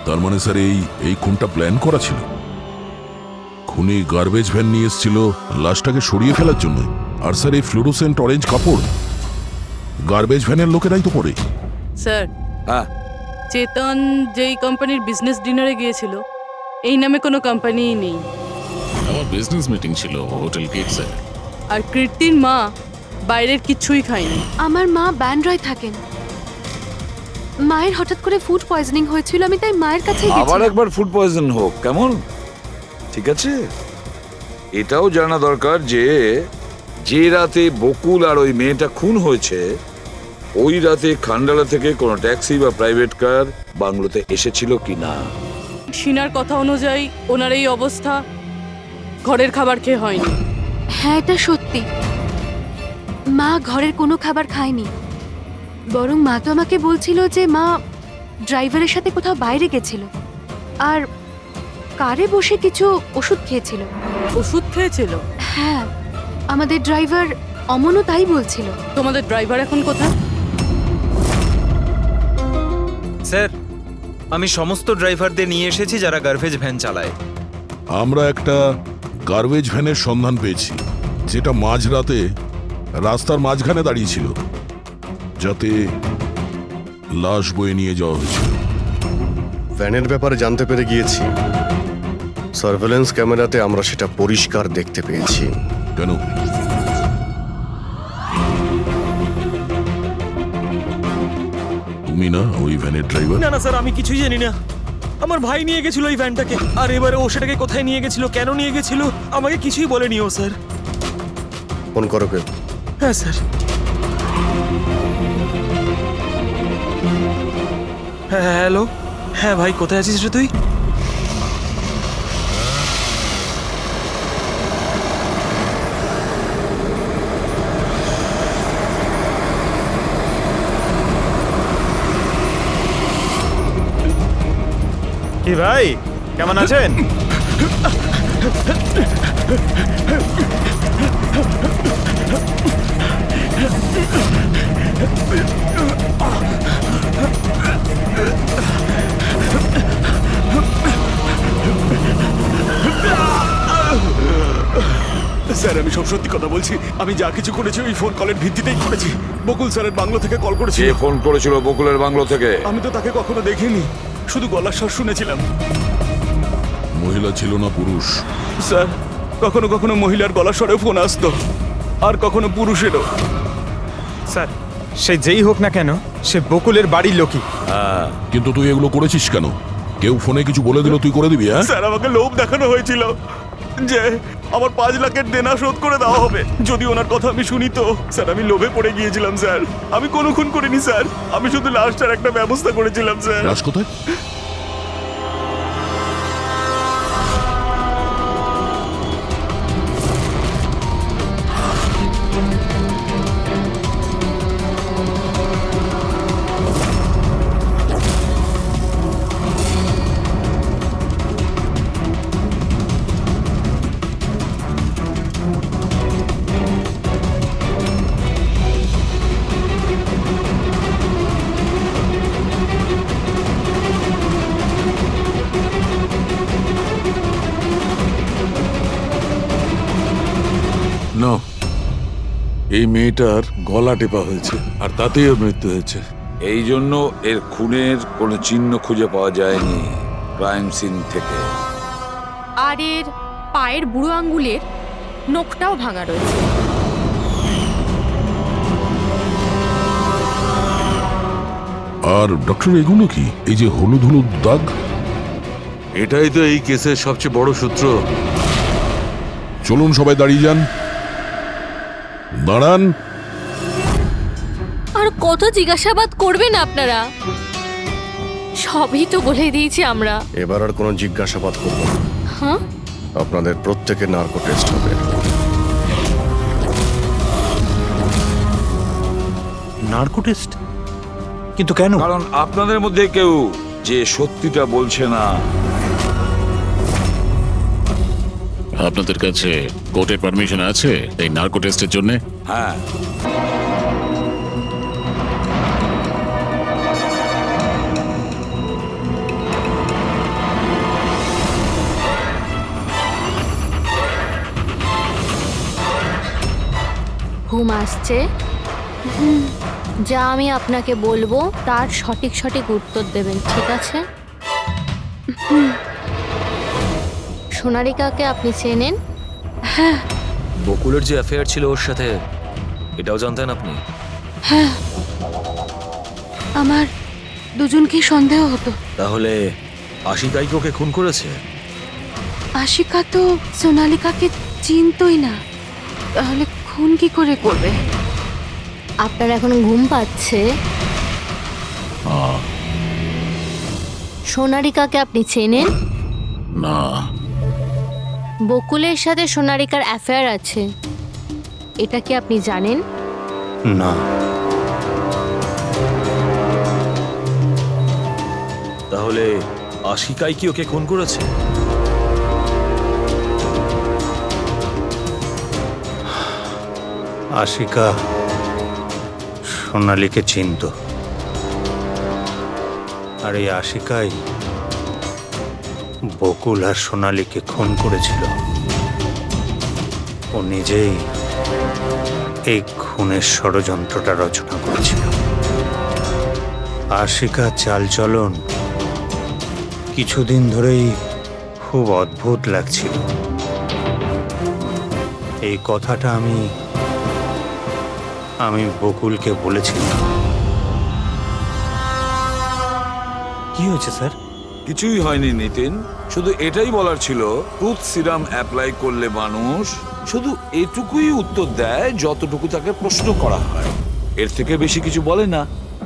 তার মানে স্যার এই খুনটা প্ল্যান করা ছিল। খুনি গার্বেজ ভ্যান নিয়ে এসেছিল লাশটাকে সরিয়ে ফেলার জন্য। আর স্যার, এই ফ্লুরোসেন্ট অরেঞ্জ কাপড় গার্বেজ ভ্যানের লোকেরাই তো পরে। স্যার, হ্যাঁ, চেতন যেই কোম্পানির বিজনেস ডিনারে গিয়েছিল, এই নামে কোনো কোম্পানিই নেই। আমার বিজনেস মিটিং ছিল হোটেল কিডসে। আর কীর্তির মা বাইরের কিছুই খায়নি। আমার মা ব্যান্ড্রয় থাকেন। মায়ের হঠাৎ করে ফুড পয়জনিং হয়েছিল, আমি তাই মায়ের কাছে আবার একবার ফুড পয়জন হোক কেমন? ঠিক আছে, এটাও জানা দরকার যে যে রাতে বকুল আর ওই মেয়েটা খুন হয়েছে, ওই রাতে খান্ডালা থেকে কোনো ট্যাক্সি বা প্রাইভেট কার বাংলোতে এসেছিল কিনা। সিনার কথা অনুযায়ী ওনার এই অবস্থা ঘরের খাবার খেয়ে হয়নি। হ্যাঁ, এটা সত্যি। মা ঘরের কোনো খাবার খায়নি, বরং মা তো আমাকে বলছিল যে মা ড্রাইভারের সাথে কোথাও বাইরে গেছিল আর কারে বসে কিছু ওষুধ খেয়েছিল। ওষুধ খেয়েছিল? হ্যাঁ, আমাদের ড্রাইভার অমনও তাই বলছিল। তোমাদের ড্রাইভার এখন কোথায়? স্যার, আমি সমস্ত ড্রাইভারদের নিয়ে এসেছি যারা গার্বেজ ভ্যান চালায়। আমরা একটা গার্বেজ ভ্যানের সন্ধান পেয়েছি, যেটা মাঝরাতে রাস্তার মাঝখানে দাঁড়িয়েছিল, যাতে লাশ বয়ে নিয়ে যাওয়া হয়েছিল। ভ্যানের ব্যাপারে জানতে পেরে গিয়েছি। সার্ভেলেন্স ক্যামেরাতে আমরা সেটা পরিষ্কার দেখতে পেয়েছি। কেন? তুমি না ওই ভ্যানের ড্রাইভার? না না স্যার, আমি কিছুই জানি না। আমার ভাই নিয়ে গেছিল এই ভ্যানটাকে, আর এবারে ও সেটাকে কোথায় নিয়ে গেছিল, কেন নিয়ে গেছিল, আমাকে কিছুই বলেনি ও স্যার। ফোন করো কেউ। হ্যাঁ স্যার। হ্যাঁ হ্যালো, হ্যাঁ ভাই কোথায় আছিস রে তুই? কি ভাই, কেমন আছেন? স্যার আমি সব সত্যি কথা বলছি, আমি যা কিছু করেছি ওই ফোন কলের ভিত্তিতেই করেছি। বকুল স্যারের বাংলো থেকে কল করেছিল। কে ফোন করেছিল বকুলের বাংলো থেকে? আমি তো তাকে কখনো দেখিনি, শুধু গলার স্বর শুনেছিলাম। মহিলা ছিল না পুরুষ? স্যার কখনো কখনো মহিলার গলার স্বরে ফোন আসতো, আর কখনো পুরুষেরও। স্যার সে যেই হোক না কেন, সে বকুলের বাড়ির লোকই। কিন্তু তুই এগুলো করেছিস কেন? কেউ ফোনে কিছু বলে দিল তুই করে দিবি? হ্যাঁ স্যার আমাকে লোভ দেখানো হয়েছিল যে আমার 5 লাখের দেনা শোধ করে দেওয়া হবে যদি ওনার কথা আমি শুনি। তো স্যার আমি লোভে পড়ে গিয়েছিলাম স্যার। আমি কোনো খুন করিনি স্যার, আমি শুধু লাশটার একটা ব্যবস্থা করেছিলাম স্যার। লাশ কোথায়? নো, এই মেয়েটার গলা টেপা হয়েছে আর তাতেই ওর মৃত্যু হয়েছে। এই জন্য এর খুনের কোনো চিহ্ন খুঁজে পাওয়া যায়নি ক্রাইম সিন থেকে। আর এর পায়ের বুড়ো আঙ্গুলের নখটাও ভাঙা রয়েছে। আর ডক্টর এগুলো কি? এই যে হলুদ হলুদ দাগ? এটাই তো এই কেসের সবচেয়ে বড় সূত্র। চলুন সবাই দাঁড়িয়ে যান। দাঁড়ান। আর কত জিজ্ঞাসাবাদ করবেন আপনারা? সবই তো বলে দিয়েছি আমরা। এবার আর কোনো জিজ্ঞাসাবাদ করবো না। হ্যাঁ, আপনাদের প্রত্যেকের নার্কো টেস্ট হবে। Narco test? কিন্তু কেন? কারণ আপনাদের মধ্যে কেউ যে সত্যিটা বলছে না। আপনাদের কাছে কোর্টের পারমিশন আছে এই নার্কো টেস্টের জন্য? হ্যাঁ। ঘুম আসছে? যা আমি আপনাকে বলবো তার সঠিক সঠিক উত্তর দেবেন, ঠিক আছে? সোনারিকাকে আপনি চেনেন? হ্যাঁ বকুলের যে অ্যাফেয়ার ছিল ওর সাথে, এটাও জানতেন আপনি? হ্যাঁ, আমার দুজনকেই সন্দেহ হতো। তাহলে আশিকাই কি ওকে খুন করেছে? আশিকা তো সোনালিকাকে চিনতই না, তাহলে খুন কি করে করবে? আপনার এখন ঘুম পাচ্ছে? সোনারিকাকে আপনি চেনেন? না। বকুলের সাথে সোনারিকার অ্যাফেয়ার আছে, এটা কি আপনি জানেন? না। তাহলে আশিকাই কি ওকে খুন করেছে? আশিকা সোনালীকে চিনত, আর এই আশিকাই বকুল আর সোনালীকে খুন করেছিল। ও নিজেই এই খুনের ষড়যন্ত্রটা রচনা করেছিল। আশিকা চালচলন কিছুদিন ধরেই খুব অদ্ভুত লাগছিল। এই কথাটা আমি বকুলকে বলেছিলাম। কি হয়েছে স্যার? কিছুই হয়নি নিতিন, শুধু এটাই বলার ছিল টুথ সিরাম অ্যাপ্লাই করলে মানুষ শুধু এটুকুই উত্তর দেয় যতটুকু তাকে প্রশ্ন করা হয়, এর থেকে বেশি কিছু বলে না।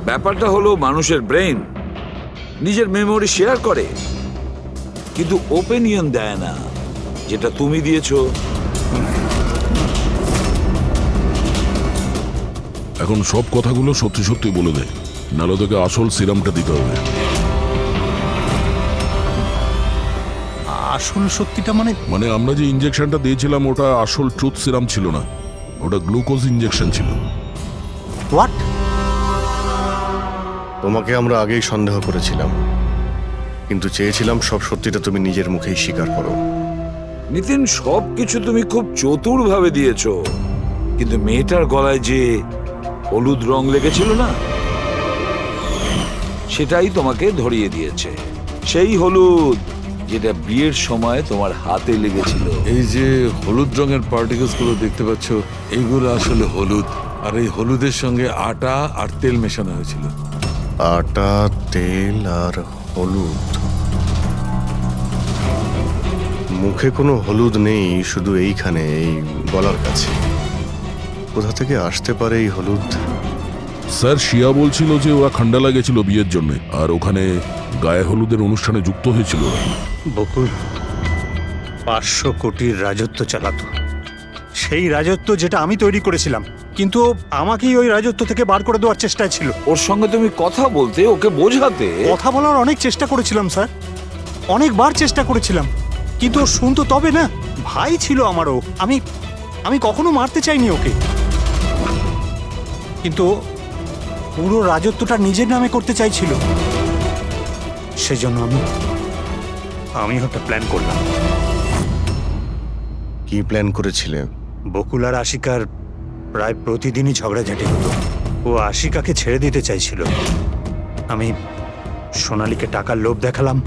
ব্যাপারটা হলো মানুষের ব্রেন নিজের মেমোরি শেয়ার করে কিন্তু ওপিনিয়ন দেয় না, যেটা তুমি দিয়েছো। এখন সব কথাগুলো সত্যি সত্যি বলে দে, নাহলে তোকে আসল সিরামটা দিতে হবে। আসল সত্যিটা মানে? মানে আমরা যে ইঞ্জেকশনটা দিয়েছিলাম ওটা আসল ট্রুথ সিরাম ছিল না, ওটা গ্লুকোজ ইঞ্জেকশন ছিল। হোয়াট? তোমাকে আমরা আগেই সন্দেহ করেছিলাম, কিন্তু চেয়েছিলাম সব সত্যিটা তুমি নিজের মুখেই স্বীকার করো। নিতিন, সবকিছু তুমি খুব চতুর ভাবে দিয়েছো, কিন্তু মেয়েটার গলায় যে হলুদ রং লেগেছিল না, সেটাই তোমাকে ধরিয়ে দিয়েছে। সেই হলুদ যেটা বিয়ের সময় তোমার হাতে লেগেছিল। এই যে হলুদ রঙের পার্টিকেলস গুলো দেখতে পাচ্ছ, এইগুলো আসলে হলুদ, আর এই হলুদের সঙ্গে আটা আর তেল মেশানো হয়েছিল। আটা, তেল আর হলুদ। মুখে কোনো হলুদ নেই, শুধু এইখানে, এই গলার কাছে। কোথা থেকে আসতে পারে এই হলুদ? স্যার শিয়া বলছিল যে ওরা খান্ডালা গেছিল বিয়ের জন্য, আর ওখানে গায়ে হলুদের অনুষ্ঠানে যুক্ত হয়েছিল। বকুল 500 কোটির রাজত্ব চালাতো, সেই রাজত্ব যেটা আমি তৈরি করেছিলাম, কিন্তু আমাকেই ওই রাজত্ব থেকে বার করে দেওয়ার চেষ্টায় ছিল। ওর সঙ্গে তুমি কথা বলতে, ওকে বোঝাতে। কথা বলার অনেক চেষ্টা করেছিলাম স্যার, অনেকবার চেষ্টা করেছিলাম, কিন্তু ও শুনতো তবে না। ভাই ছিল আমারও, আমি কখনো মারতে চাইনি ওকে, কিন্তু পুরো রাজত্বটা নিজের নামে করতে চাইছিল। সেজন্য আমি একটা প্ল্যান করলাম। কি প্ল্যান করেছিলে? বকুল আর আশিকার প্রায় প্রতিদিনই ঝগড়াঝাটি হতো। ও আশিকাকে ছেড়ে দিতে চাইছিল। আমি সোনালীকে টাকার লোভ দেখালাম,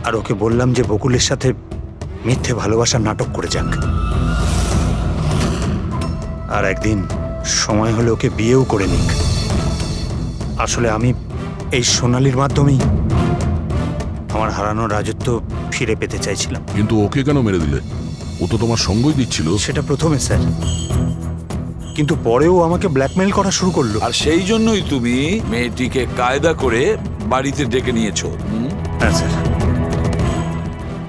আর ওকে বললাম যে বকুলের সাথে মিথ্যে ভালোবাসার নাটক করে যাক। আর একদিন সময় হলে ওকে বিয়েও করে নিক। আসলে আমি এই সোনালীর মাধ্যমেই আমার হারানো রাজত্ব ফিরে পেতে চাইছিলাম। কিন্তু ওকে কেন মেরে দিলে? ও তো তোমার সঙ্গই দিচ্ছিল। সেটা প্রথমে স্যার, কিন্তু পরেও আমাকে ব্ল্যাকমেল করা শুরু করলো। আর সেই জন্যই তুমি মেয়েটিকে কায়দা করে বাড়িতে ডেকে নিয়েছো। হ্যাঁ স্যার,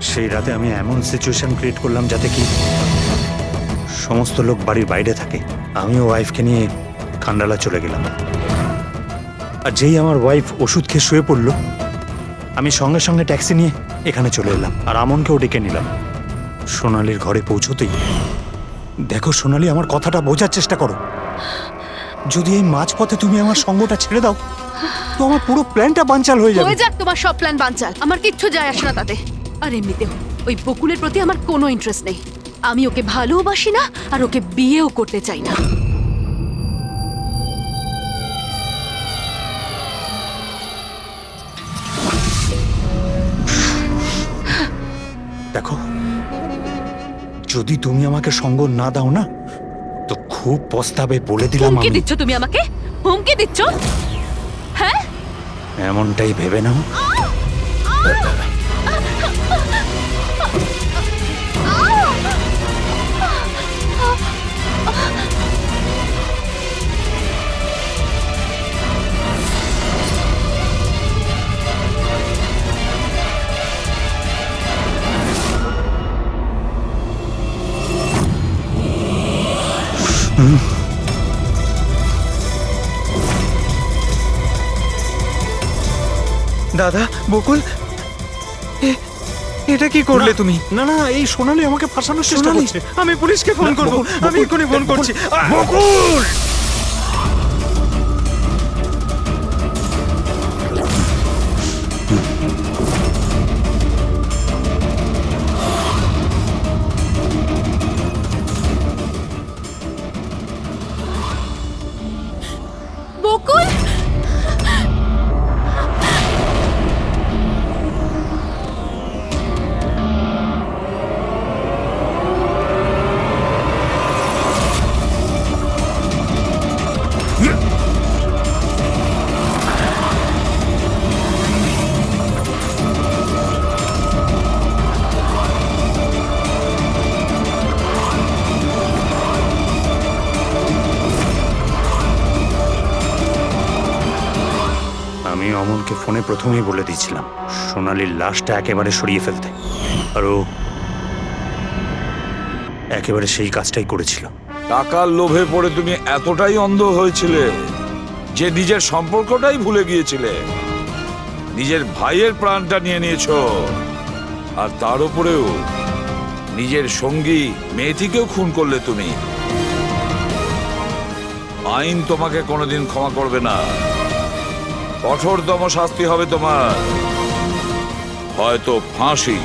সেই রাতে আমি এমন সিচুয়েশন ক্রিয়েট করলাম যাতে কি সমস্ত লোক বাড়ির বাইরে থাকে। আমিও ওয়াইফকে নিয়ে খান্ডালা চলে গেলাম, আর যেই আমার ওয়াইফ ওষুধ খেয়ে শুয়ে পড়লো, আমি সঙ্গে সঙ্গে ট্যাক্সি নিয়ে এখানে চলে এলাম, আর আমনকেও ডেকে নিলাম। সোনালীর ঘরে পৌঁছতেই, দেখো সোনালী, আমার কথাটা বোঝার চেষ্টা করো। যদি এই মাঝপথে তুমি আমার সঙ্গটা ছেড়ে দাও, তো আমার পুরো প্ল্যানটা বানচাল হয়ে যাবে। হয়ে যাক তোমার সব প্ল্যান বানচাল, আমার কিচ্ছু যায় আসে না তাতে। আর এমনিতেও ওই বকুলের প্রতি আমার কোনো ইন্টারেস্ট নেই। আমি ওকে ভালোবাসি না, আর ওকে বিয়েও করতে চাই না। দেখো, যদি তুমি আমাকে সঙ্গ না দাও না, তো খুব পস্তাবে, বলে দিলাম। হুমকি আমি দিচ্ছ তুমি আমাকে? হুমকি দিচ্ছ? হ্যাঁ, এমনটাই ভেবে নাও। দাদা, বকুল, এটা কি করলে তুমি? না না, এই সোনালী আমাকে ফাঁসানোর চেষ্টা করছে। আমি পুলিশকে ফোন করব, আমি এক্ষুনি ফোন করছি। বকুল! বকুল, অমলকে ফোনে প্রথমেই বলে দিয়েছিলাম সোনালির লাশটা একেবারে সরিয়ে ফেলতে, আর ও একেবারে সেই কাজটাই করেছিল। টাকার লোভে পড়ে তুমি এতটাই অন্ধ হয়েছিলে যে নিজের সম্পর্কটাই ভুলে গিয়েছিলে, নিজের ভাইয়ের প্রাণটা নিয়ে নিয়েছো, আর তার উপরেও নিজের সঙ্গী মেয়েটিকেও খুন করলে তুমি। আইন তোমাকে কোনোদিন ক্ষমা করবে না, কঠোরতম শাস্তি হবে তোমার, হয়তো ফাঁসি।